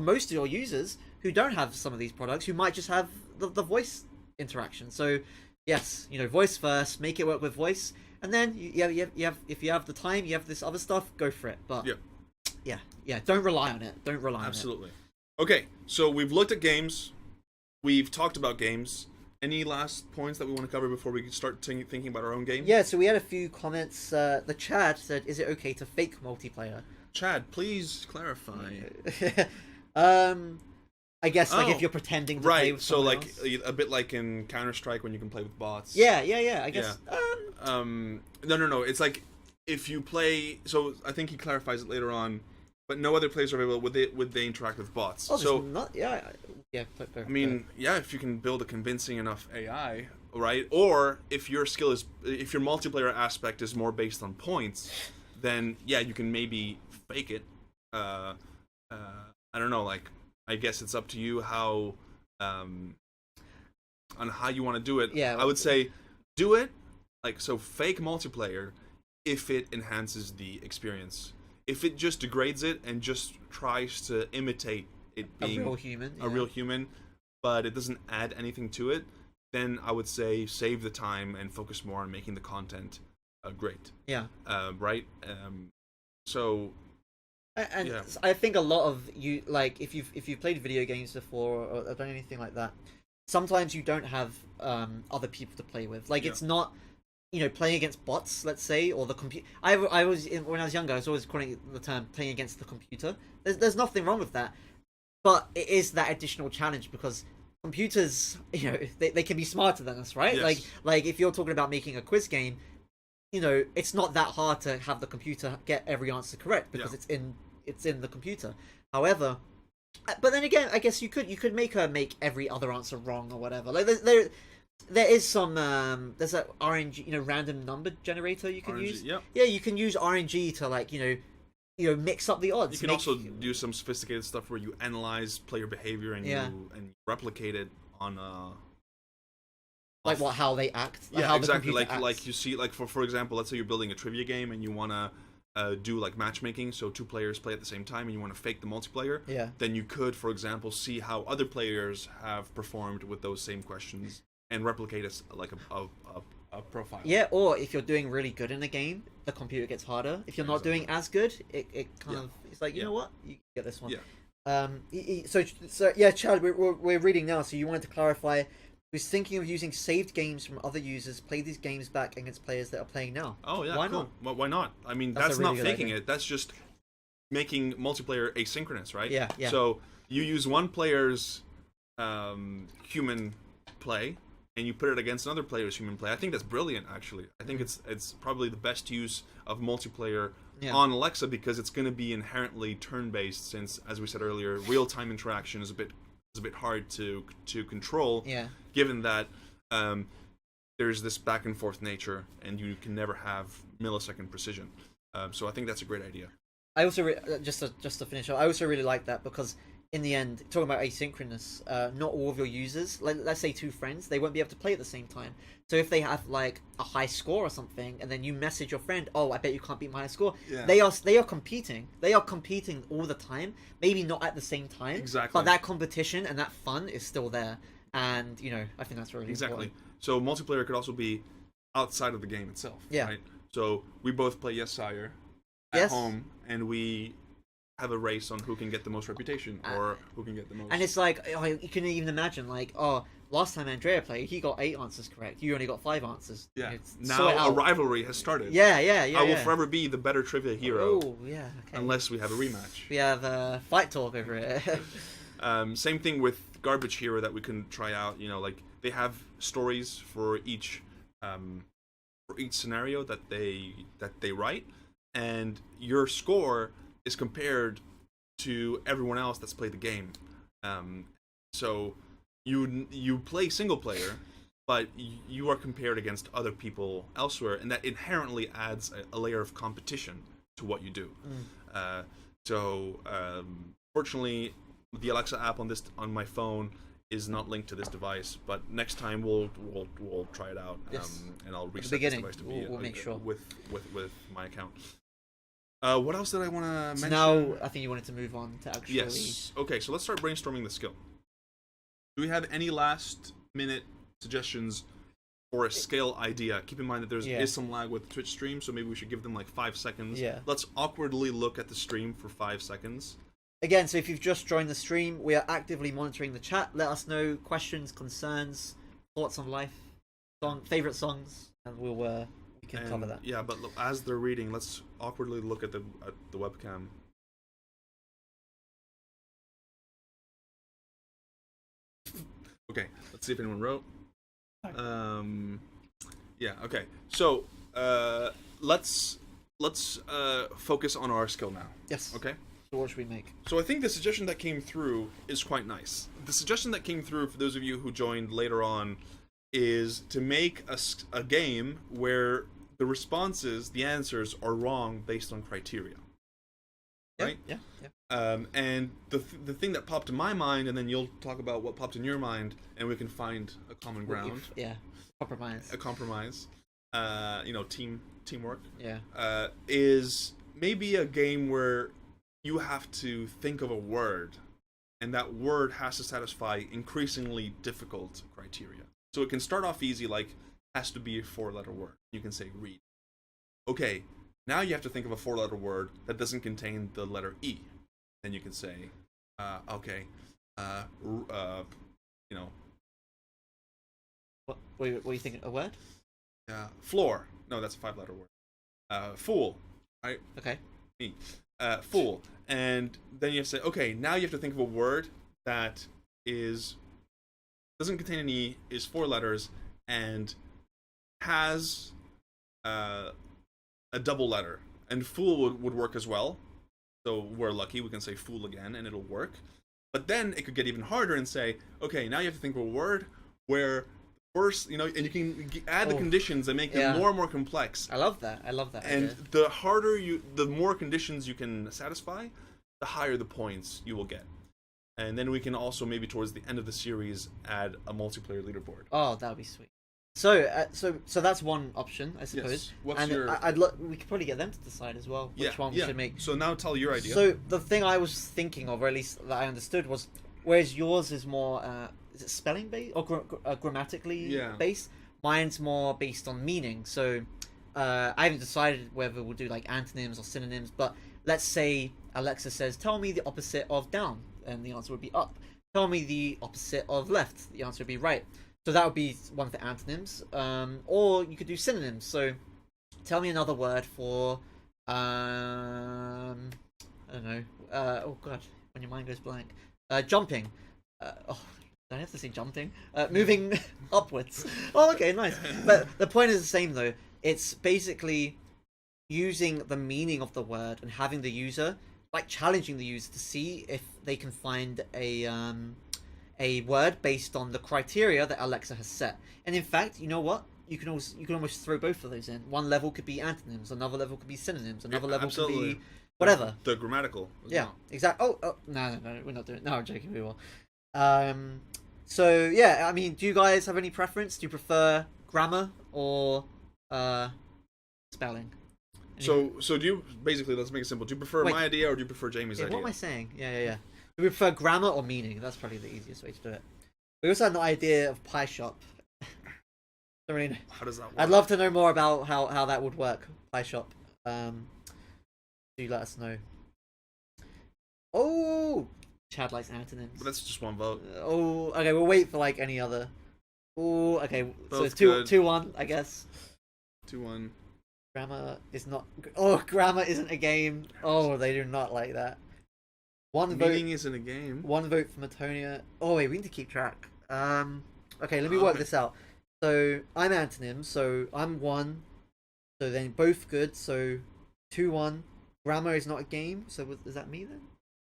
most of your users who don't have some of these products, who might just have the voice interaction. So yes, voice first, make it work with voice. And then you have if you have the time, you have this other stuff, go for it. But don't rely on it. Don't rely on it. Absolutely. Okay, so we've looked at games. We've talked about games. Any last points that we want to cover before we start thinking about our own game? Yeah, so we had a few comments. The Chad said, "Is it okay to fake multiplayer?" Chad, please clarify. I guess if you're pretending to play with someone else. A bit like in Counter-Strike when you can play with bots. Yeah. I guess. No. It's like if you play. So I think he clarifies it later on. But no other players are available. Would they interact with bots? Oh, so not. I mean, if you can build a convincing enough AI, right? Or if your multiplayer aspect is more based on points, then you can maybe fake it. I don't know. Like, I guess it's up to you how on how you want to do it. Yeah, I would say do it fake multiplayer if it enhances the experience. If it just degrades it and just tries to imitate it being a real human, but it doesn't add anything to it, then I would say save the time and focus more on making the content great. Yeah. Right. I think a lot of you, like, if you've played video games before or done anything like that, sometimes you don't have other people to play with. Like, it's not, playing against bots, let's say, or the computer. When I was younger, I was always calling it the term playing against the computer. There's nothing wrong with that, but it is that additional challenge because computers, they can be smarter than us, right? Yes. Like if you're talking about making a quiz game, it's not that hard to have the computer get every answer correct because it's in the computer. However, but then again, I guess you could make her make every other answer wrong or whatever. Like there is some there's that RNG, random number generator you can use. Yeah, you can use RNG to mix up the odds. You can also do some sophisticated stuff where you analyze player behavior and you replicate it on how they act. How exactly. Like you see, for example, let's say you're building a trivia game and you want to do matchmaking, so two players play at the same time and you want to fake the multiplayer. Yeah. Then you could, for example, see how other players have performed with those same questions and replicate a profile. Yeah, or if you're doing really good in a game, the computer gets harder. If you're not doing as good, it kind of it's like, you know what, you get this one. So Chad, we're reading now. So you wanted to clarify. Was thinking of using saved games from other users, play these games back against players that are playing now. Oh yeah, why cool. not? Well, why not? I mean, that's really not faking it. That's just making multiplayer asynchronous, right? Yeah. So you use one player's human play, and you put it against another player's human play. I think that's brilliant, actually. I think it's probably the best use of multiplayer on Alexa because it's going to be inherently turn-based. Since, as we said earlier, real-time interaction is a bit hard to control. Yeah. Given that there's this back and forth nature, and you can never have millisecond precision. So I think that's a great idea. I also just to finish up, I also really like that because in the end, talking about asynchronous, not all of your users, let's say 2 friends, they won't be able to play at the same time. So if they have like a high score or something, and then you message your friend, "Oh, I bet you can't beat my high score." Yeah. They are competing. They are competing all the time. Maybe not at the same time. Exactly. But that competition and that fun is still there. And I think that's really Exactly. important. So multiplayer could also be outside of the game itself. Yeah. Right? So we both play Yes Sire at Yes. home, and we have a race on who can get the most reputation or who can get the most. And it's like, you can even imagine, like, oh, last time Andrea played, he got 8 answers correct. You only got 5 answers. yeah. It's Now sort it a out. rivalry has started. Yeah. I will forever be the better trivia hero. Oh, yeah. Okay. Unless we have a rematch. We have fight talk over it. Same thing with Garbage Hero that we can try out. Like they have stories for each scenario that they write, and your score is compared to everyone else that's played the game. So you play single player, but you are compared against other people elsewhere, and that inherently adds a layer of competition to what you do. Fortunately, the Alexa app on my phone is not linked to this device, but next time we'll try it out. Yes. And I'll reset this beginning, device to be we'll make sure. with my account. What else did I want to mention? Now, I think you wanted to move on to actually... Yes. Okay, so let's start brainstorming the skill. Do we have any last minute suggestions for a skill idea? Keep in mind that there is some lag with the Twitch stream, so maybe we should give them like 5 seconds. Yeah. Let's awkwardly look at the stream for 5 seconds. Again, so if you've just joined the stream, we are actively monitoring the chat. Let us know questions, concerns, thoughts on life, favorite songs, and we can cover that. Yeah, but look, as they're reading, let's awkwardly look at the webcam. Okay, let's see if anyone wrote. Yeah. Okay. So let's focus on our skill now. Yes. Okay. So what should we make? So I think the suggestion that came through is quite nice. The suggestion that came through for those of you who joined later on is to make a game where the responses, the answers, are wrong based on criteria. Right? Yeah. And the thing that popped in my mind, and then you'll talk about what popped in your mind, and we can find a common ground. Yeah. Compromise. A compromise. Teamwork. Yeah. Is maybe a game where you have to think of a word, and that word has to satisfy increasingly difficult criteria. So it can start off easy, like has to be a 4-letter word. You can say read. Okay, now you have to think of a 4-letter word that doesn't contain the letter E. Then you can say, What are you thinking? A word? floor. No, that's a 5-letter word. Fool. Right? Okay. Me. Fool. And then you have to say, okay, now you have to think of a word that doesn't contain an E, is 4 letters, and has a double letter. And fool would work as well. So we're lucky, we can say fool again, and it'll work. But then it could get even harder and say, okay, now you have to think of a word where first, and you can add the conditions and make them more and more complex. I love that. And idea. the more conditions you can satisfy, the higher the points you will get. And then we can also maybe towards the end of the series add a multiplayer leaderboard. Oh, that would be sweet. So that's one option, I suppose. Yes. What's and your? We could probably get them to decide as well which one we should make. So now tell your idea. So the thing I was thinking of, or at least that I understood, was whereas yours is more is it spelling based or grammatically based? Mine's more based on meaning. So I haven't decided whether we'll do like antonyms or synonyms, but let's say Alexa says, "Tell me the opposite of down," and the answer would be up. Tell me the opposite of left. The answer would be right. So that would be one for antonyms. Or you could do synonyms. So tell me another word for I don't know. Oh god, when your mind goes blank. Jumping. Do I have to say jumping? Moving upwards. Oh, okay, nice. But the point is the same though. It's basically using the meaning of the word and having the user, like challenging the user to see if they can find a word based on the criteria that Alexa has set. And in fact, you know what? You can almost throw both of those in. One level could be antonyms, another level could be synonyms, another level could be whatever. The grammatical. As Yeah, well. exactly. Oh, no, we're not doing it. No, I'm joking. We will. So yeah, I mean, do you guys have any preference? Do you prefer grammar or spelling? So do you basically, let's make it simple. Do you prefer Wait. my idea or do you prefer Jamie's Yeah, idea? what am I saying? Yeah. Do we prefer grammar or meaning? That's probably the easiest way to do it. We also had an idea of Pie Shop. Don't really know. How does that work? I'd love to know more about how that would work. Pie Shop. Do let us know. Oh, Chad likes antonyms. But that's just one vote. Oh, okay. We'll wait for like any other. Oh, okay. So Both it's good. 2-1, I guess. 2-1. Grammar is not. Oh, grammar isn't a game. Oh, they do not like that. One vote. Meaning isn't a game. One vote for Matonia. Oh wait, we need to keep track. Okay, let me work this out. So I'm antonym, so I'm 1. So then both good. So 2-1. Grammar is not a game. So is that me then?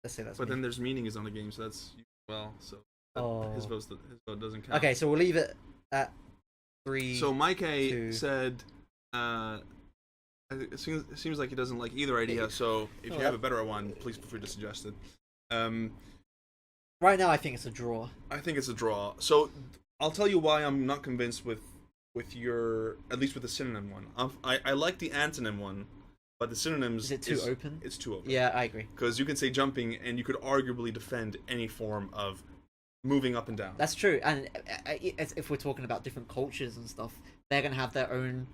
Let's say that's But me. then there's meaning is on a game, so that's well. So Oh. his vote doesn't count. Okay, so we'll leave it at 3. So Mike A 2. said, it seems like he doesn't like either idea. So if you have a better one, please feel free to suggest it. Right now, I think it's a draw. I think it's a draw. So I'll tell you why I'm not convinced with your, at least with the synonym one. I like the antonym one, but the synonyms Is it too open? It's too open. Yeah, I agree. Because you can say jumping, and you could arguably defend any form of moving up and down. That's true. And if we're talking about different cultures and stuff, they're gonna have their own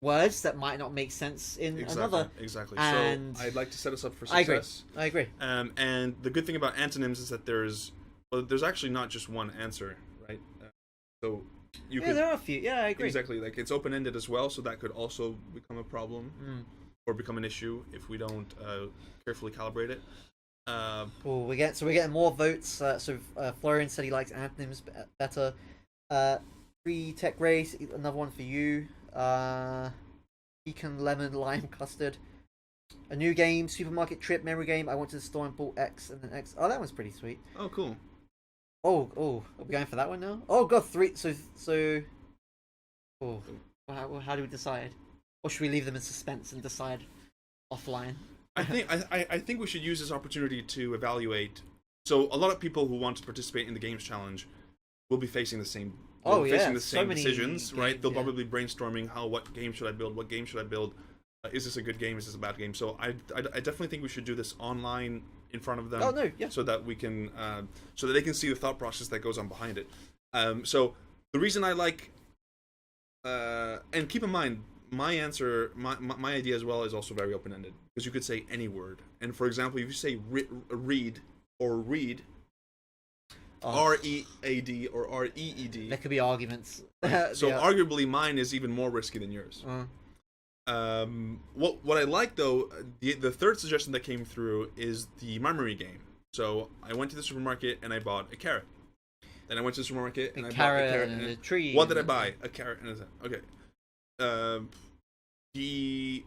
words that might not make sense in another. Exactly. And So I'd like to set us up for I agree. success. I agree. And the good thing about antonyms is that there's actually not just one answer, right? So you Yeah, could, there are a few. Yeah, I agree. exactly, like it's open ended as well, so that could also become a problem or become an issue if we don't carefully calibrate it. Cool. We're getting more votes. Florian said he likes antonyms better. Free Tech Race, another one for you. Pecan Lemon Lime Custard. A new game, Supermarket Trip Memory Game. I went to the store and bought X and then X. Oh, that one's pretty sweet. Oh, cool. Oh, are we going for that one now? Oh god, 3. So. Oh, how do we decide? Or should we leave them in suspense and decide offline? I think we should use this opportunity to evaluate. So a lot of people who want to participate in the games challenge will be facing the same. Facing the so same many decisions, right? games, They'll yeah. probably be brainstorming what game should I build? What game should I build? Is this a good game? Is this a bad game? So I definitely think we should do this online in front of them. Oh no, yeah. So that we can, so that they can see the thought process that goes on behind it. So the reason I like, and keep in mind, my answer, my idea as well is also very open ended because you could say any word. And for example, if you say read or read. R-E-A-D or R-E-E-D. There could be arguments. So Yeah. arguably mine is even more risky than yours. What I like though, the third suggestion that came through is the memory game. So I went to the supermarket and I bought a carrot. Then I went to the supermarket and I bought a carrot and and a tree. what did I buy? A carrot and okay. The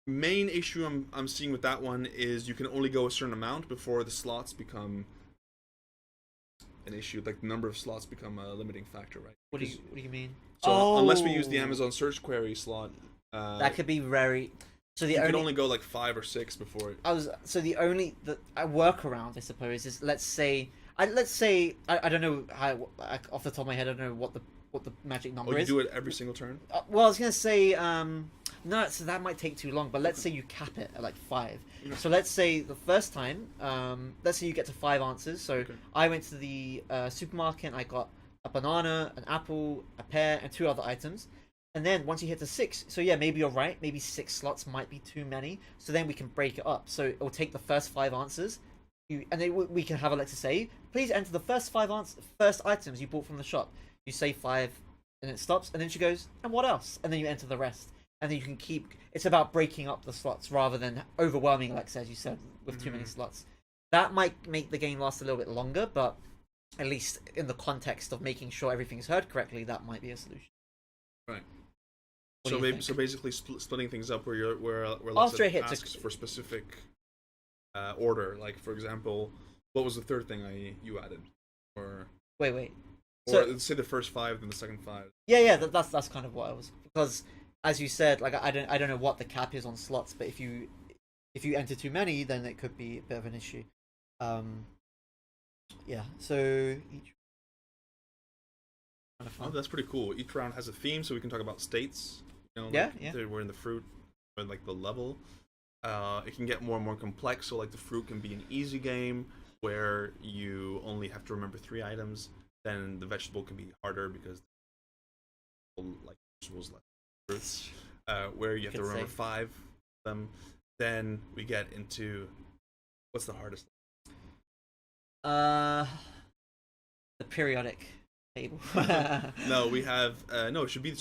main issue I'm seeing with that one is you can only go a certain amount before the slots become an issue. Like the number of slots become a limiting factor, right? What do you mean? So unless we use the Amazon search query slot, that could be very. So the you only can only go like 5 or 6 before. the only workaround, I suppose, is let's say I don't know how off the top of my head I don't know what the magic number Oh, you is. do it every single turn? Well, I was gonna say no, so that might take too long. But let's say you cap it at like 5. So let's say the first time, let's say you get to 5 answers. So I went to the supermarket and I got a banana, an apple, a pear, and 2 other items. And then once you hit to 6, so yeah, maybe you're right. Maybe 6 slots might be too many. So then we can break it up. So it'll take the first 5 answers. And then we can have Alexa say, please enter the first 5 first items you bought from the shop. You say 5, and it stops. And then she goes, and what else? And then you enter the rest. And then you can keep. It's about breaking up the slots rather than overwhelming, Alexa, as you said, with too many slots. That might make the game last a little bit longer, but at least in the context of making sure everything's heard correctly, that might be a solution. Right. What do you think? So basically splitting things up where After it Alexa hits asks for specific order. Like for example, what was the third thing you added? Or Wait. Or So, say the first 5, then the second 5. yeah, that's kind of what I was, because as you said, like I don't know what the cap is on slots, but if you If you enter too many, then it could be a bit of an issue. Yeah. So each. Oh, that's pretty cool. Each round has a theme, so we can talk about states. You know, Yeah, like yeah. We're in the fruit, or like the level. It can get more and more complex. So like the fruit can be an easy game where you only have to remember 3 items. Then the vegetable can be harder because like vegetables like fruits, where you have to remember 5 of them. Then we get into what's the hardest? The periodic table. No, we have no. It should be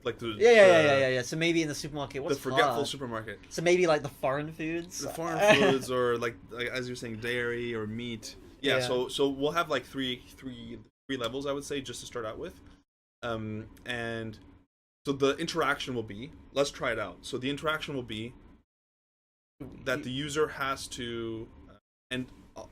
like the yeah. So maybe in the supermarket, what's the forgetful hard? supermarket. So maybe like the foreign foods. The foreign foods, or like as you're saying, dairy or meat. Yeah. So we'll have like three levels, I would say, just to start out with, and so the interaction will be. Let's try it out. So the interaction will be that the user has to, and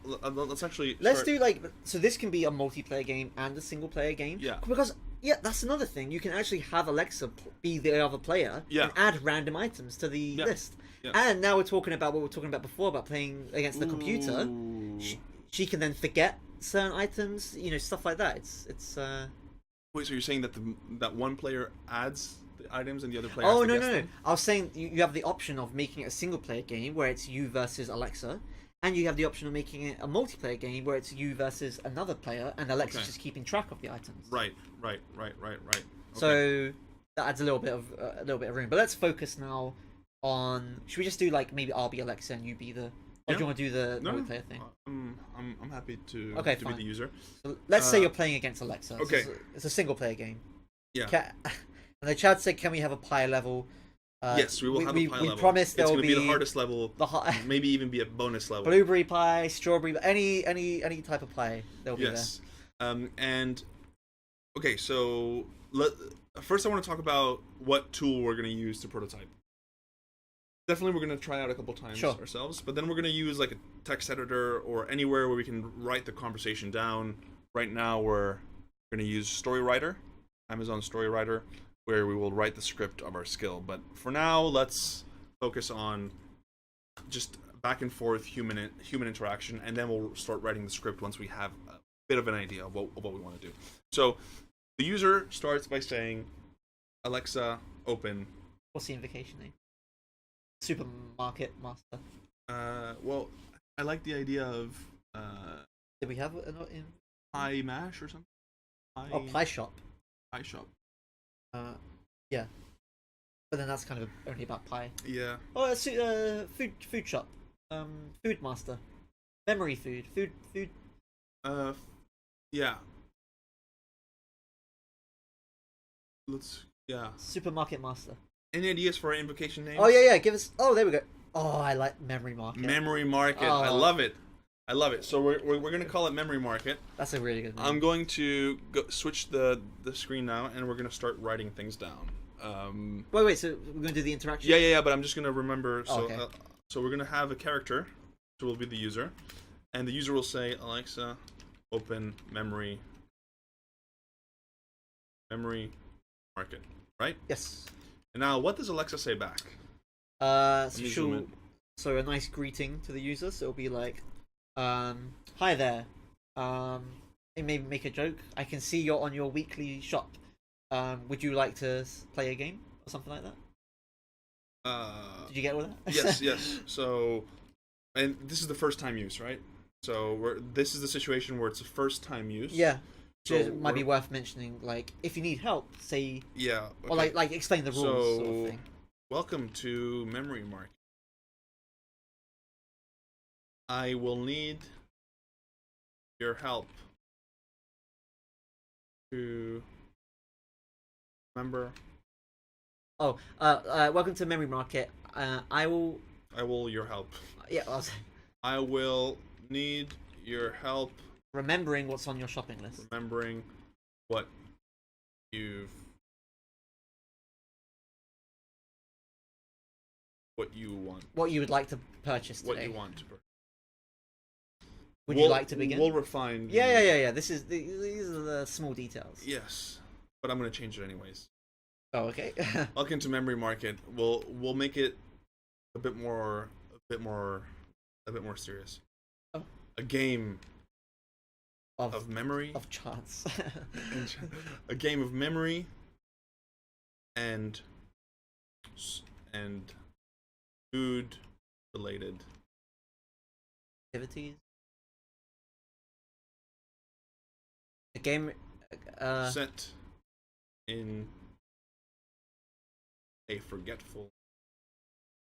let's actually do like, so this can be a multiplayer game and a single player game. Yeah. Because that's another thing. You can actually have Alexa be the other player and add random items to the list. Yeah. And now we're talking about what we were talking about before about playing against the computer. She can then forget certain items, stuff like that. It's Wait, so you're saying that that one player adds the items and the other player? Oh, has to no. guess them? I was saying you have the option of making it a single player game where it's you versus Alexa, and you have the option of making it a multiplayer game where it's you versus another player, and Alexa's just keeping track of the items. Right. Okay. So that adds a little bit of room. But let's focus now on. Should we just do like maybe I'll be Alexa and you be the? Or do you want to do the multiplayer thing? I'm happy to be the user. So let's say you're playing against Alexa. Okay. So it's a single player game. Yeah. And the chat said, "Can we have a pie level?" Yes, we will have a pie level. We promise there will be the hardest level. Maybe even be a bonus level. Blueberry pie, strawberry, any type of pie. There'll be there. Yes. And okay, so first I want to talk about what tool we're going to use to prototype. Definitely, we're going to try out a couple times ourselves, but then we're going to use like a text editor or anywhere where we can write the conversation down. Right now, we're going to use Storywriter, Amazon Storywriter, where we will write the script of our skill. But for now, let's focus on just back and forth human interaction, and then we'll start writing the script once we have a bit of an idea of what we want to do. So the user starts by saying, "Alexa, open." What's the invocation name? Supermarket Master. Well, I like the idea of Did we have it in Pie Mash or something? Pie Shop. Pie Shop. Yeah. But then that's kind of only about pie. Yeah. Oh, food shop. Food Master. Memory food. Food. Yeah. Supermarket Master. Any ideas for our invocation names? Oh yeah. Give us. Oh, there we go. Oh, I like Memory Market. Memory Market. Oh. I love it. So we're gonna call it Memory Market. That's a really good name. I'm going to switch the screen now, and we're gonna start writing things down. Wait. So we're gonna do the interaction? Yeah. But I'm just gonna remember. So okay. So we're gonna have a character, who will be the user, and the user will say, "Alexa, open Memory Market." Right? Yes. And now, what does Alexa say back? So a nice greeting to the user. So it'll be like, "Hi there. It may make a joke. I can see you're on your weekly shop. Would you like to play a game or something like that?" Did you get all that? Yes. So, and this is the first time use, right? So this is the situation where it's a first time use. Yeah. So it might be worth mentioning, like, if you need help, say... Yeah. Okay. Or, like explain the rules sort of thing. Welcome to Memory Market. I will need your help to remember... Oh, welcome to Memory Market. I will your help. Yeah, I will need your help... remembering what's on your shopping list. Remembering what you want. What you would like to purchase today. What you want to purchase. Would you like to begin? We'll refine. Yeah. These are the small details. Yes, but I'm going to change it anyways. Oh, okay. Welcome to Memory Market. We'll make it a bit more bit more serious. Oh. A game Of of memory, of chance. a game of memory, and food related Activities. A game. set in a forgetful.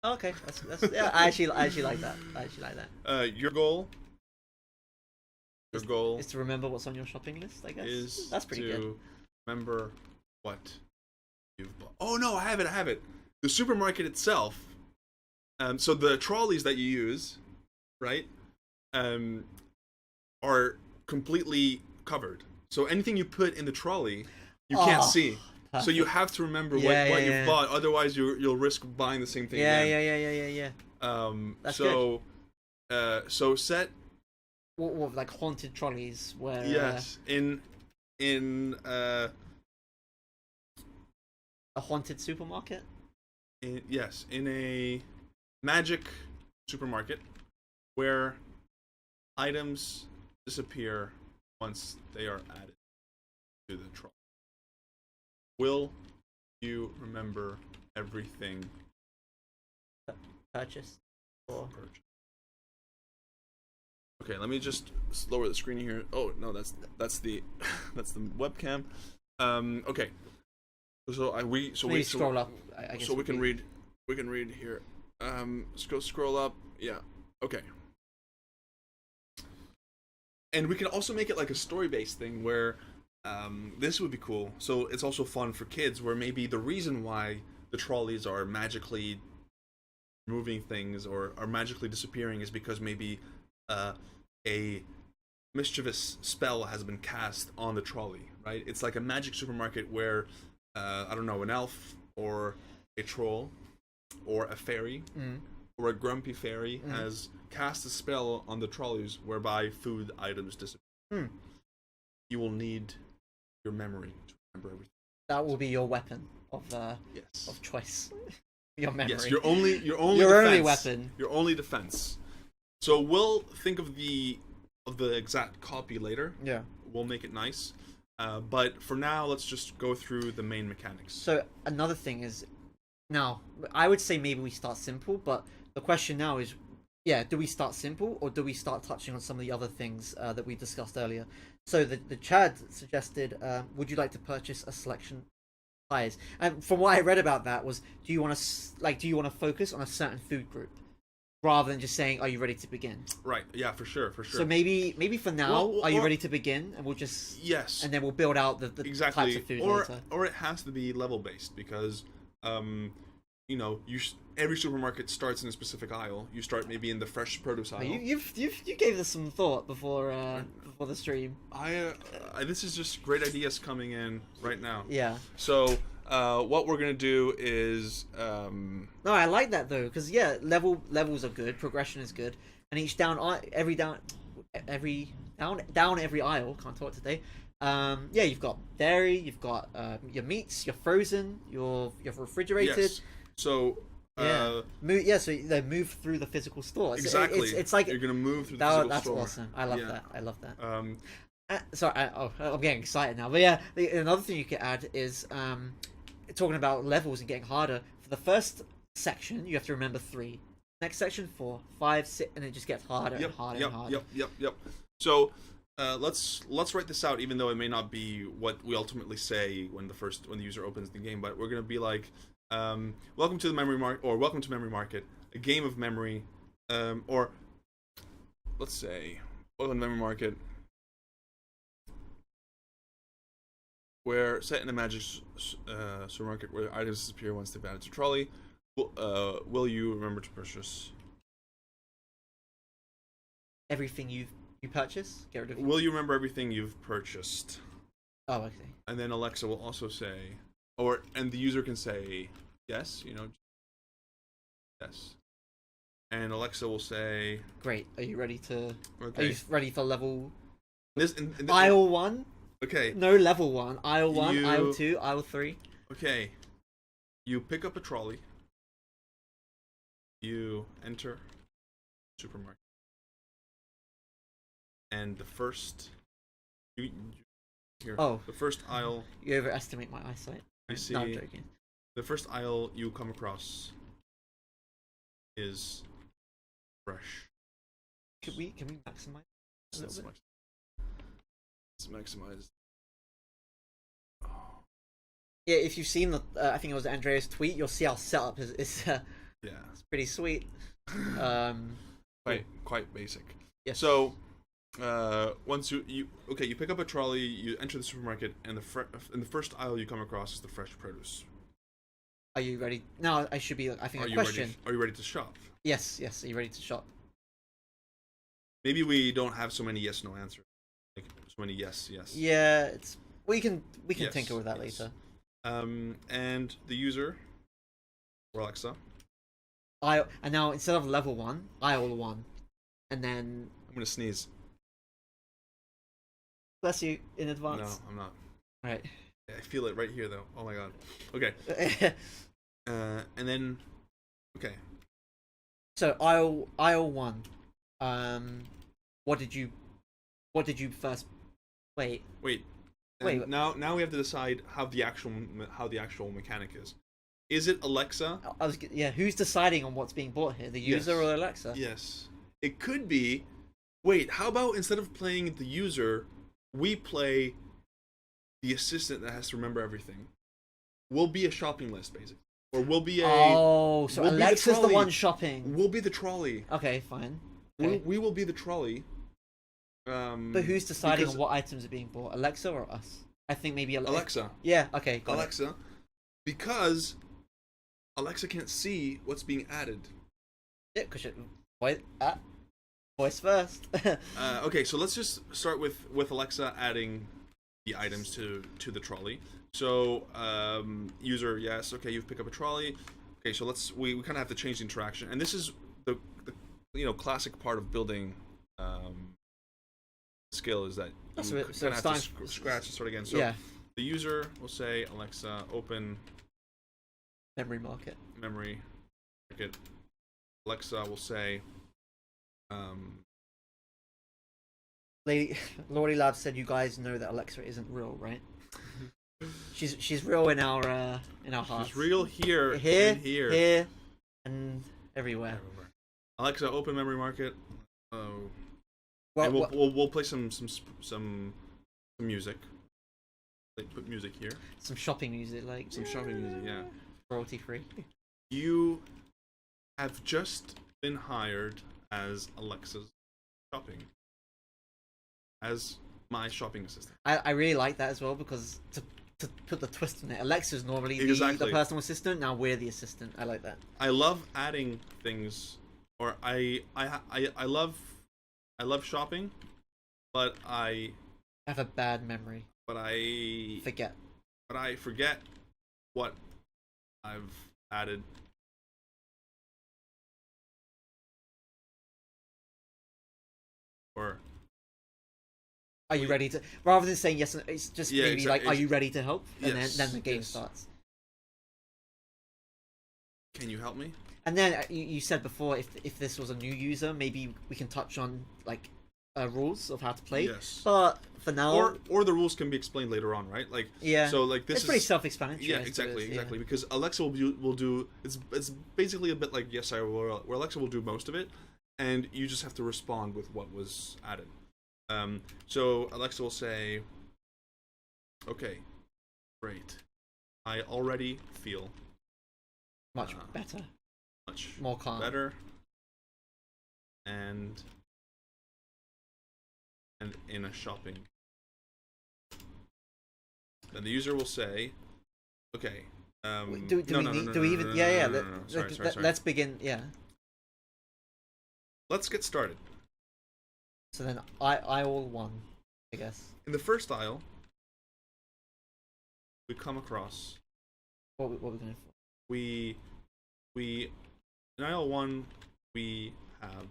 Okay, that's yeah. I actually like that. I actually like that. Your goal. Your goal Is to remember what's on your shopping list. I guess is that's pretty to good. remember what you've bought. Oh no, I have it. The supermarket itself. So the trolleys that you use, right, are completely covered. So anything you put in the trolley, you can't Oh, see. So you have to remember what you've bought. Otherwise, you'll risk buying the same thing again. Yeah. That's So, so set What like haunted trolleys where? yes in A haunted supermarket. yes in a magic supermarket where items disappear once they are added to the trolley. Will you remember everything Purchase. Or purchased? Okay, let me just lower the screen here. Oh no, that's the that's the webcam. Okay. So maybe scroll up. I guess so we can read. We can read here. Scroll up. Yeah. Okay. And we can also make it like a story-based thing where this would be cool. So it's also fun for kids where maybe the reason why the trolleys are magically moving things or are magically disappearing is because maybe a mischievous spell has been cast on the trolley, right? It's like a magic supermarket where I don't know, an elf or a troll or a fairy or a grumpy fairy has cast a spell on the trolleys whereby food items disappear. You will need your memory to remember everything. that will be your weapon of Yes. of choice. Your memory. Yes, your only Your defense, only weapon. Your only defense. So we'll think of the exact copy later. Yeah. We'll make it nice. But for now, let's just go through the main mechanics. So another thing is, now I would say maybe we start simple, but the question now is, yeah, do we start simple or do we start touching on some of the other things that we discussed earlier? So the Chad suggested, would you like to purchase a selection of tires? And from what I read about that was, do you want to focus on a certain food group rather than just saying, are you ready to begin? Right. Yeah, for sure. So maybe for now, Well, are you or- ready to begin? And we'll just yes, and then we'll build out the exactly. types of food or later. or it has to be level based because you know, every supermarket starts in a specific aisle. You start maybe in the fresh produce aisle. You gave this some thought before the stream. I this is just great ideas coming in right now. Yeah. So what we're gonna do is No, I like that though, because yeah, levels are good, progression is good, and each down every aisle. Can't talk today. Yeah, you've got dairy, you've got your meats, your frozen, your refrigerated. yes. So Yeah. So they move through the physical store. exactly. It's like you're gonna move through the physical that's store. awesome. I love Yeah. that. I love that. Sorry. I'm getting excited now. But yeah, another thing you could add is talking about levels and getting harder. For the first section, you have to remember 3. Next section 4, 5, 6, and it just gets harder and harder and harder. Yep. So let's write this out, even though it may not be what we ultimately say when the user opens the game. But we're gonna be like, welcome to the memory market, or welcome to Memory Market, a game of memory, or let's say, welcome to Memory Market. Where set in a magic supermarket where items disappear once they've added to trolley. Will you remember to purchase? Everything you purchase, get rid of. Will you remember everything you've purchased? Oh, okay. And then Alexa will also say, and the user can say yes, yes. And Alexa will say, Great. Are you ready to? okay. Are you ready for level? In this Aisle 1? Okay. No, level 1. Aisle 1, aisle 2, aisle 3. Okay. You pick up a trolley. You enter supermarket. And the first, here, Oh. the first aisle. You overestimate my eyesight. You see, No, I'm joking. the first aisle you come across is fresh. Can we maximize a little bit? Let's maximize. Yeah, if you've seen the, I think it was Andrea's tweet, you'll see our setup is Yeah, it's pretty sweet. quite basic. Yes. So, once you pick up a trolley, you enter the supermarket, and in the first aisle you come across is the fresh produce. Are you ready? No, I should be. I think Are a you question. ready? Are you ready to shop? Yes. Are you ready to shop? Maybe we don't have so many yes/no answers. Like so many yes. Yeah, it's we can Yes, tinker with that yes. later. And the user, or Alexa, And now instead of level 1, aisle 1, and then I'm gonna sneeze. bless you in No, advance. I'm not. All right. I feel it right here, though. Oh my god. Okay. And then, okay. So aisle 1. What did you first? Wait. Wait. Wait. And now we have to decide how the actual mechanic is. Is it Alexa? Who's deciding on what's being bought here? The user Yes. or Alexa? Yes. It could be. Wait. How about instead of playing the user, we play the assistant that has to remember everything? We'll be a shopping list, basically, or we'll be a. Oh, so we'll be the Alexa's the trolley. one shopping. We'll be the trolley. Okay, fine. We Okay. we will be the trolley. But who's deciding because on what items are being bought? Alexa or us? I think maybe Alexa. Yeah. Okay. Got it. Alexa, because Alexa can't see what's being added. Yeah, because voice first. Okay, so let's just start with Alexa adding the items to the trolley. So user, yes, okay, you've picked up a trolley. Okay, so we kind of have to change the interaction, and this is the classic part of building skill is that you So kind of have starting to scratch and start again. So yeah. the user will say, Alexa, open Memory market. memory market. Alexa will say, Lordy Lab said you guys know that Alexa isn't real, right? she's real in our hearts. she's real here, here, and here, and everywhere. Alexa, open memory market. Oh, Well, and we'll play some music. Like put music here. some shopping music, like Some shopping music, yeah. royalty free. You have just been hired as Alexa's shopping. As my shopping assistant. I really like that as well because to put the twist on it, Alexa's normally the Exactly. personal assistant. Now we're the assistant. I like that. I love adding things, or I love shopping, but I I have a bad memory. forget Forget. what I've added. Or Are you ready to? Rather than saying yes, it's just Yeah, maybe like, exactly. are you ready to help? And Yes, then the game yes. starts. can you help me? And then you said before, if this was a new user, maybe we can touch on like rules of how to play. Yes. But for now, Or the rules can be explained later on, right? Like yeah. So like this it's pretty self-explanatory. Yeah, I suppose, exactly. Because Alexa will do it's basically a bit like Yes I Will, where Alexa will do most of it, and you just have to respond with what was added. So Alexa will say, "Okay, great. I already feel Much better, much more calm. better, and in a shopping." Then the user will say, "Okay." Do we even? Yeah. Sorry. Let's begin. Yeah. Let's get started. So then aisle 1, I guess. In the first aisle, we come across What we're going for? we in aisle 1 we have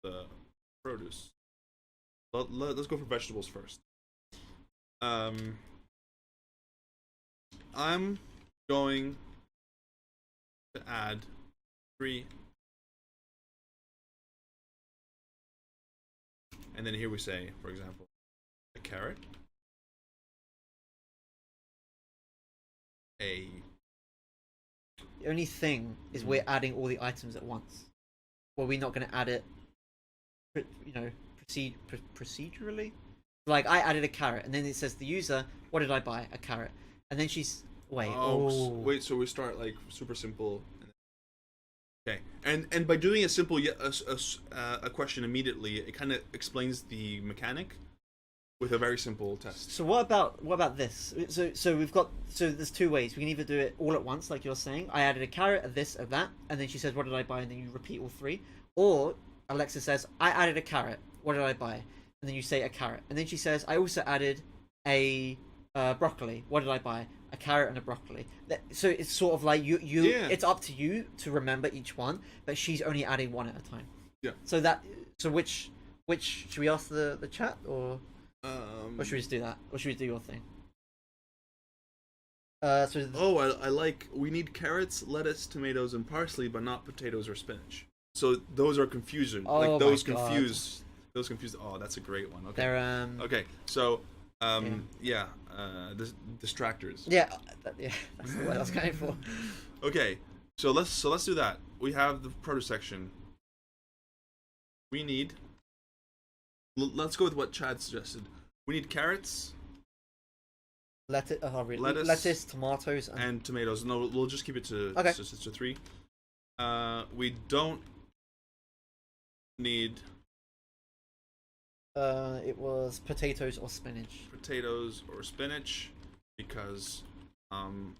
the produce. Let's go for vegetables first. I'm going to add 3 And then here we say, for example, a carrot, a... The only thing is we're adding all the items at once. Well, we're not going to add it, procedurally. Like, I added a carrot, and then it says the user, what did I buy? A carrot. And then she's... Wait. Wait, so we start, like, super simple. Okay. And by doing a simple a question immediately, it kind of explains the mechanic with a very simple test. So what about this? So there's two ways. We can either do it all at once, like you're saying. I added a carrot, a this, a that, and then she says, what did I buy? And then you repeat all three. Or Alexa says, I added a carrot. What did I buy? And then you say a carrot. And then she says, I also added a broccoli. What did I buy? A carrot and a broccoli. So it's sort of like you. Yeah. It's up to you to remember each one, but she's only adding one at a time. Yeah. So which should we ask the chat or should we just do that? Or should we do your thing? I like, we need carrots, lettuce, tomatoes, and parsley, but not potatoes or spinach. So those are confusing. Oh, like those my God. confused. Those confused. Oh, that's a great one. Okay. They're Okay. So distractors. Yeah, that's the word I was going for. Okay. So let's do that. We have the produce section. We need. Let's go with what Chad suggested. We need carrots. Lettuce, tomatoes, and tomatoes. No, we'll just keep it to okay. Just to 3. We don't need. It was potatoes or spinach. Potatoes or spinach, because and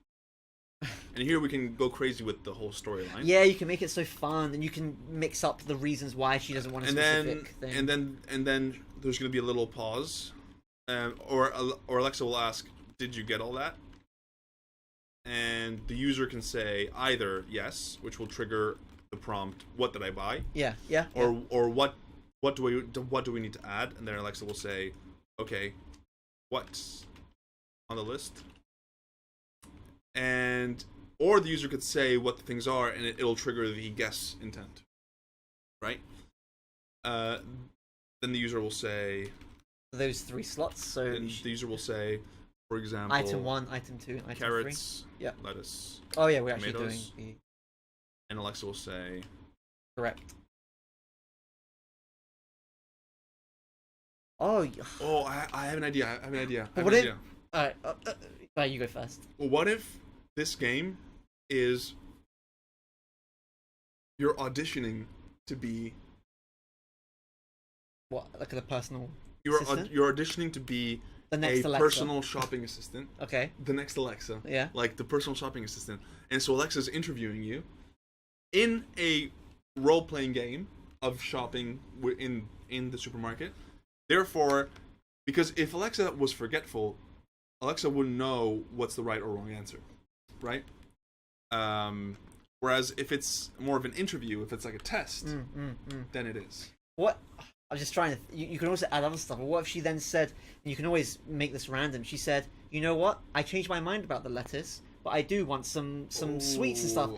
here we can go crazy with the whole storyline. Yeah, you can make it so fun, and you can mix up the reasons why she doesn't want a specific thing. And then there's going to be a little pause, or Alexa will ask, "Did you get all that?" And the user can say either yes, which will trigger the prompt, "What did I buy?" Yeah. Or what do we need to add? And then Alexa will say, "Okay, what's on the list?" Or the user could say what the things are, and it'll trigger the guess intent, right? Then the user will say those 3 slots. So the user will say, for example, item 1, item 2, and item carrots, 3. Yeah. Lettuce. Oh yeah, we're actually tomatoes, doing the and Alexa will say correct. Oh, I have an idea. Alright, you go first. Well, what if this game is you're auditioning to be What, like a personal you're assistant? you're auditioning to be The next a Alexa. personal shopping assistant. Okay. The next Alexa. Yeah. Like the personal shopping assistant. And so Alexa's interviewing you in a role-playing game of shopping in the supermarket. Therefore, because if Alexa was forgetful, Alexa wouldn't know what's the right or wrong answer, right? Whereas if it's more of an interview, if it's like a test, then it is. What? I'm just trying to. You can also add other stuff. But what if she then said? And you can always make this random. She said, "You know what? I changed my mind about the lettuce, but I do want some sweets and stuff.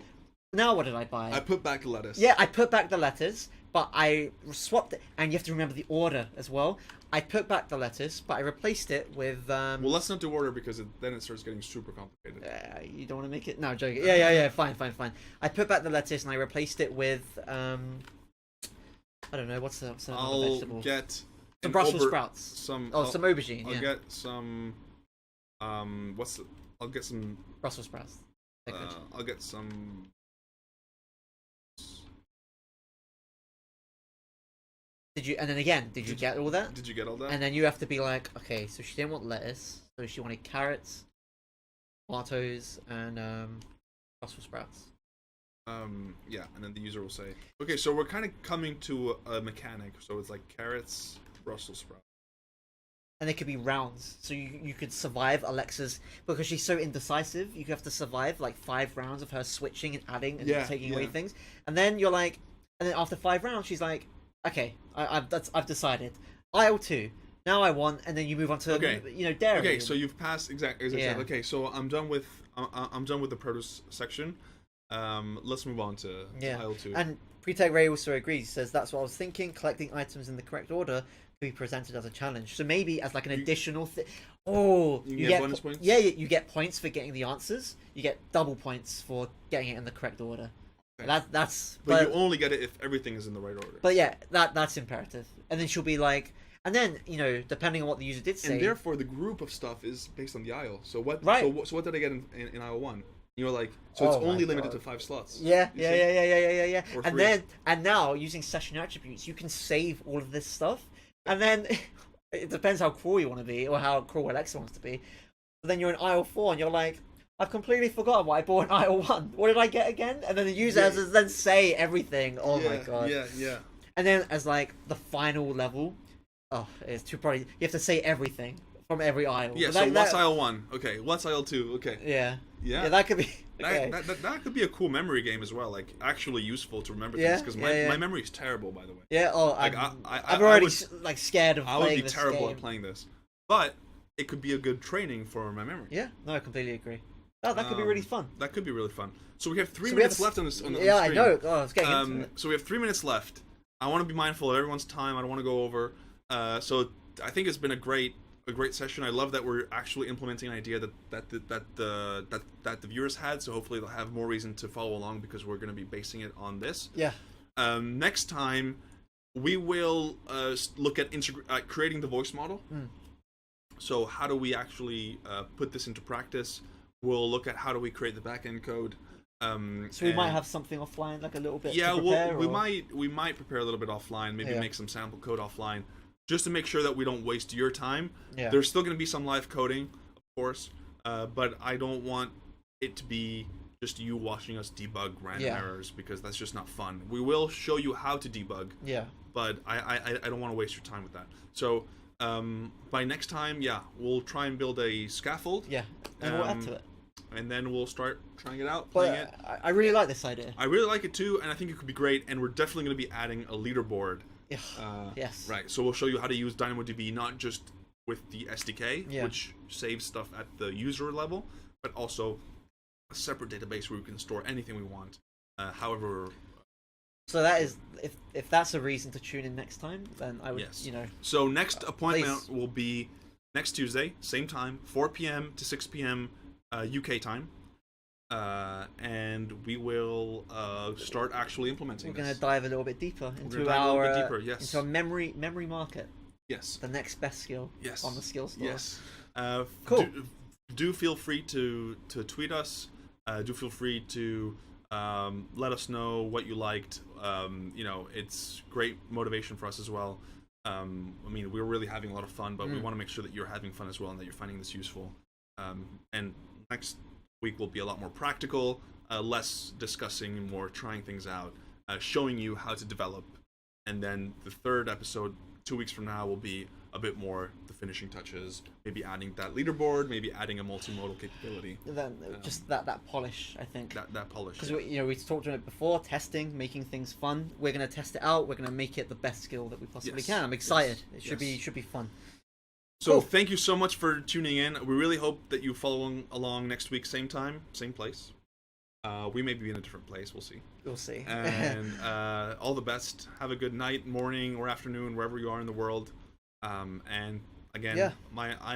Now what did I buy? I put back the lettuce. Yeah, I put back the lettuce, but I swapped it. And you have to remember the order as well. I put back the lettuce, but I replaced it with. Well, let's not do order because then it starts getting super complicated. You don't want to make it. No, I'm joking. Yeah. Fine. I put back the lettuce and I replaced it with. I don't know what's the vegetable. I'll get some Brussels sprouts. Some aubergine. I'll get some. I'll get some Brussels sprouts. I'll get some. Did you? And then again, did you get all that? Did you get all that? And then you have to be like, okay, so she didn't want lettuce, so she wanted carrots, tomatoes, and Brussels sprouts. Yeah, and then the user will say, okay, so we're kind of coming to a mechanic, so it's like carrots, Brussels sprouts. And it could be rounds, so you could survive Alexa's, because she's so indecisive, you have to survive like 5 rounds of her switching and adding and taking away things. And then you're like, and then after 5 rounds, she's like, okay, I've decided. Aisle 2. Now I want, and then you move on to dairy. Okay, so you've passed exactly. Yeah. Okay, so I'm done with the produce section. Let's move on to aisle 2. And Pretech Ray also agrees. He says, that's what I was thinking. Collecting items in the correct order could be presented as a challenge. So maybe as like an additional thing. Oh, you get bonus points? Yeah, you get points for getting the answers. You get double points for getting it in the correct order. Okay. But you only get it if everything is in the right order. But yeah, that's imperative. And then she'll be like, and then, you know, depending on what the user did say. And therefore, the group of stuff is based on the aisle. So what? Right. So what did I get in aisle 1? You're like, so it's only limited to 5 slots. Yeah. Or 3. And now using session attributes, you can save all of this stuff. And then it depends how cruel you want to be, or how cruel Alexa wants to be. But then you're in aisle 4, and you're like, I've completely forgotten what I bought in aisle 1. What did I get again? And then the user has to then say everything. Oh my god. Yeah. And then as like the final level, it's too probably you have to say everything from every aisle. Yeah. So what's aisle 1? Okay. What's aisle 2? Okay. Yeah. Yeah. That could be. Okay. That could be a cool memory game as well. Like actually useful to remember things because my memory is terrible, by the way. Yeah. Oh, like, I'm already like scared of playing this. I would be terrible at playing this, but it could be a good training for my memory. Yeah. No, I completely agree. Oh, that could be really fun. That could be really fun. So we have 3 minutes left on this. On yeah, the stream. I know. Oh, I was getting into it. So we have 3 minutes left. I want to be mindful of everyone's time. I don't want to go over. So I think it's been a great session. I love that we're actually implementing an idea that the viewers had. So hopefully they'll have more reason to follow along because we're going to be basing it on this. Yeah. Next time we will look at creating the voice model. So how do we actually put this into practice? We'll look at how do we create the backend code. So we might have something offline, like a little bit. Yeah, to prepare, we might prepare a little bit offline. Maybe make some sample code offline, just to make sure that we don't waste your time. Yeah. There's still going to be some live coding, of course, but I don't want it to be just you watching us debug random errors because that's just not fun. We will show you how to debug. Yeah. But I don't want to waste your time with that. So by next time, we'll try and build a scaffold. Yeah, and we'll add to it. And then we'll start trying it out, But playing it. I really like this idea. I really like it too, and I think it could be great. And we're definitely going to be adding a leaderboard. Yeah. Yes. Right. So we'll show you how to use DynamoDB not just with the SDK, which saves stuff at the user level, but also a separate database where we can store anything we want. However. So that is, if that's a reason to tune in next time, then I would, So next appointment will be next Tuesday, same time, 4 p.m. to 6 p.m. UK time, and we will start actually implementing. We're going to dive a little bit deeper into our memory market. Yes. The next best skill. Yes. On the skill store. Yes. Cool. Do feel free to tweet us. Do feel free to let us know what you liked. It's great motivation for us as well. I mean, we're really having a lot of fun, but we want to make sure that you're having fun as well and that you're finding this useful. And next week will be a lot more practical, less discussing, more trying things out, showing you how to develop. And then the third episode, 2 weeks from now, will be a bit more the finishing touches, maybe adding that leaderboard, maybe adding a multimodal capability. Then just that polish, I think. That polish. Because we talked about it before, testing, making things fun. We're going to test it out. We're going to make it the best skill that we possibly can. I'm excited. It should be fun. So thank you so much for tuning in. We really hope that you follow along next week, same time, same place. We may be in a different place. We'll see. We'll see. And all the best. Have a good night, morning, or afternoon, wherever you are in the world. And again, I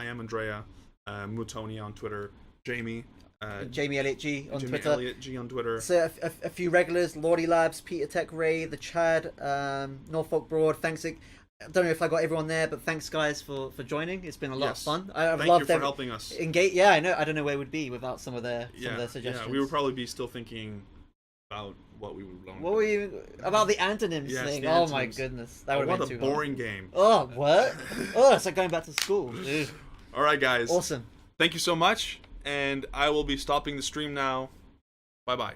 am Andrea, Mutonia on Twitter, Jamie. Jamie Elliott G on Twitter. Elliott G on Twitter. So a few regulars: Lordy Labs, Peter Tech Ray, the Chad, Norfolk Broad. Thanks. I don't know if I got everyone there, but thanks guys for joining. It's been a lot of fun. I've Thank loved you for helping us. Engage. Yeah, I know. I don't know where we'd be without some of their suggestions. Yeah, we would probably be still thinking about what we would learn. What were you about the antonyms thing? The antonyms. Oh my goodness, that would have been too what a boring game. Oh, what? It's like going back to school. Dude. All right, guys. Awesome. Thank you so much, and I will be stopping the stream now. Bye bye.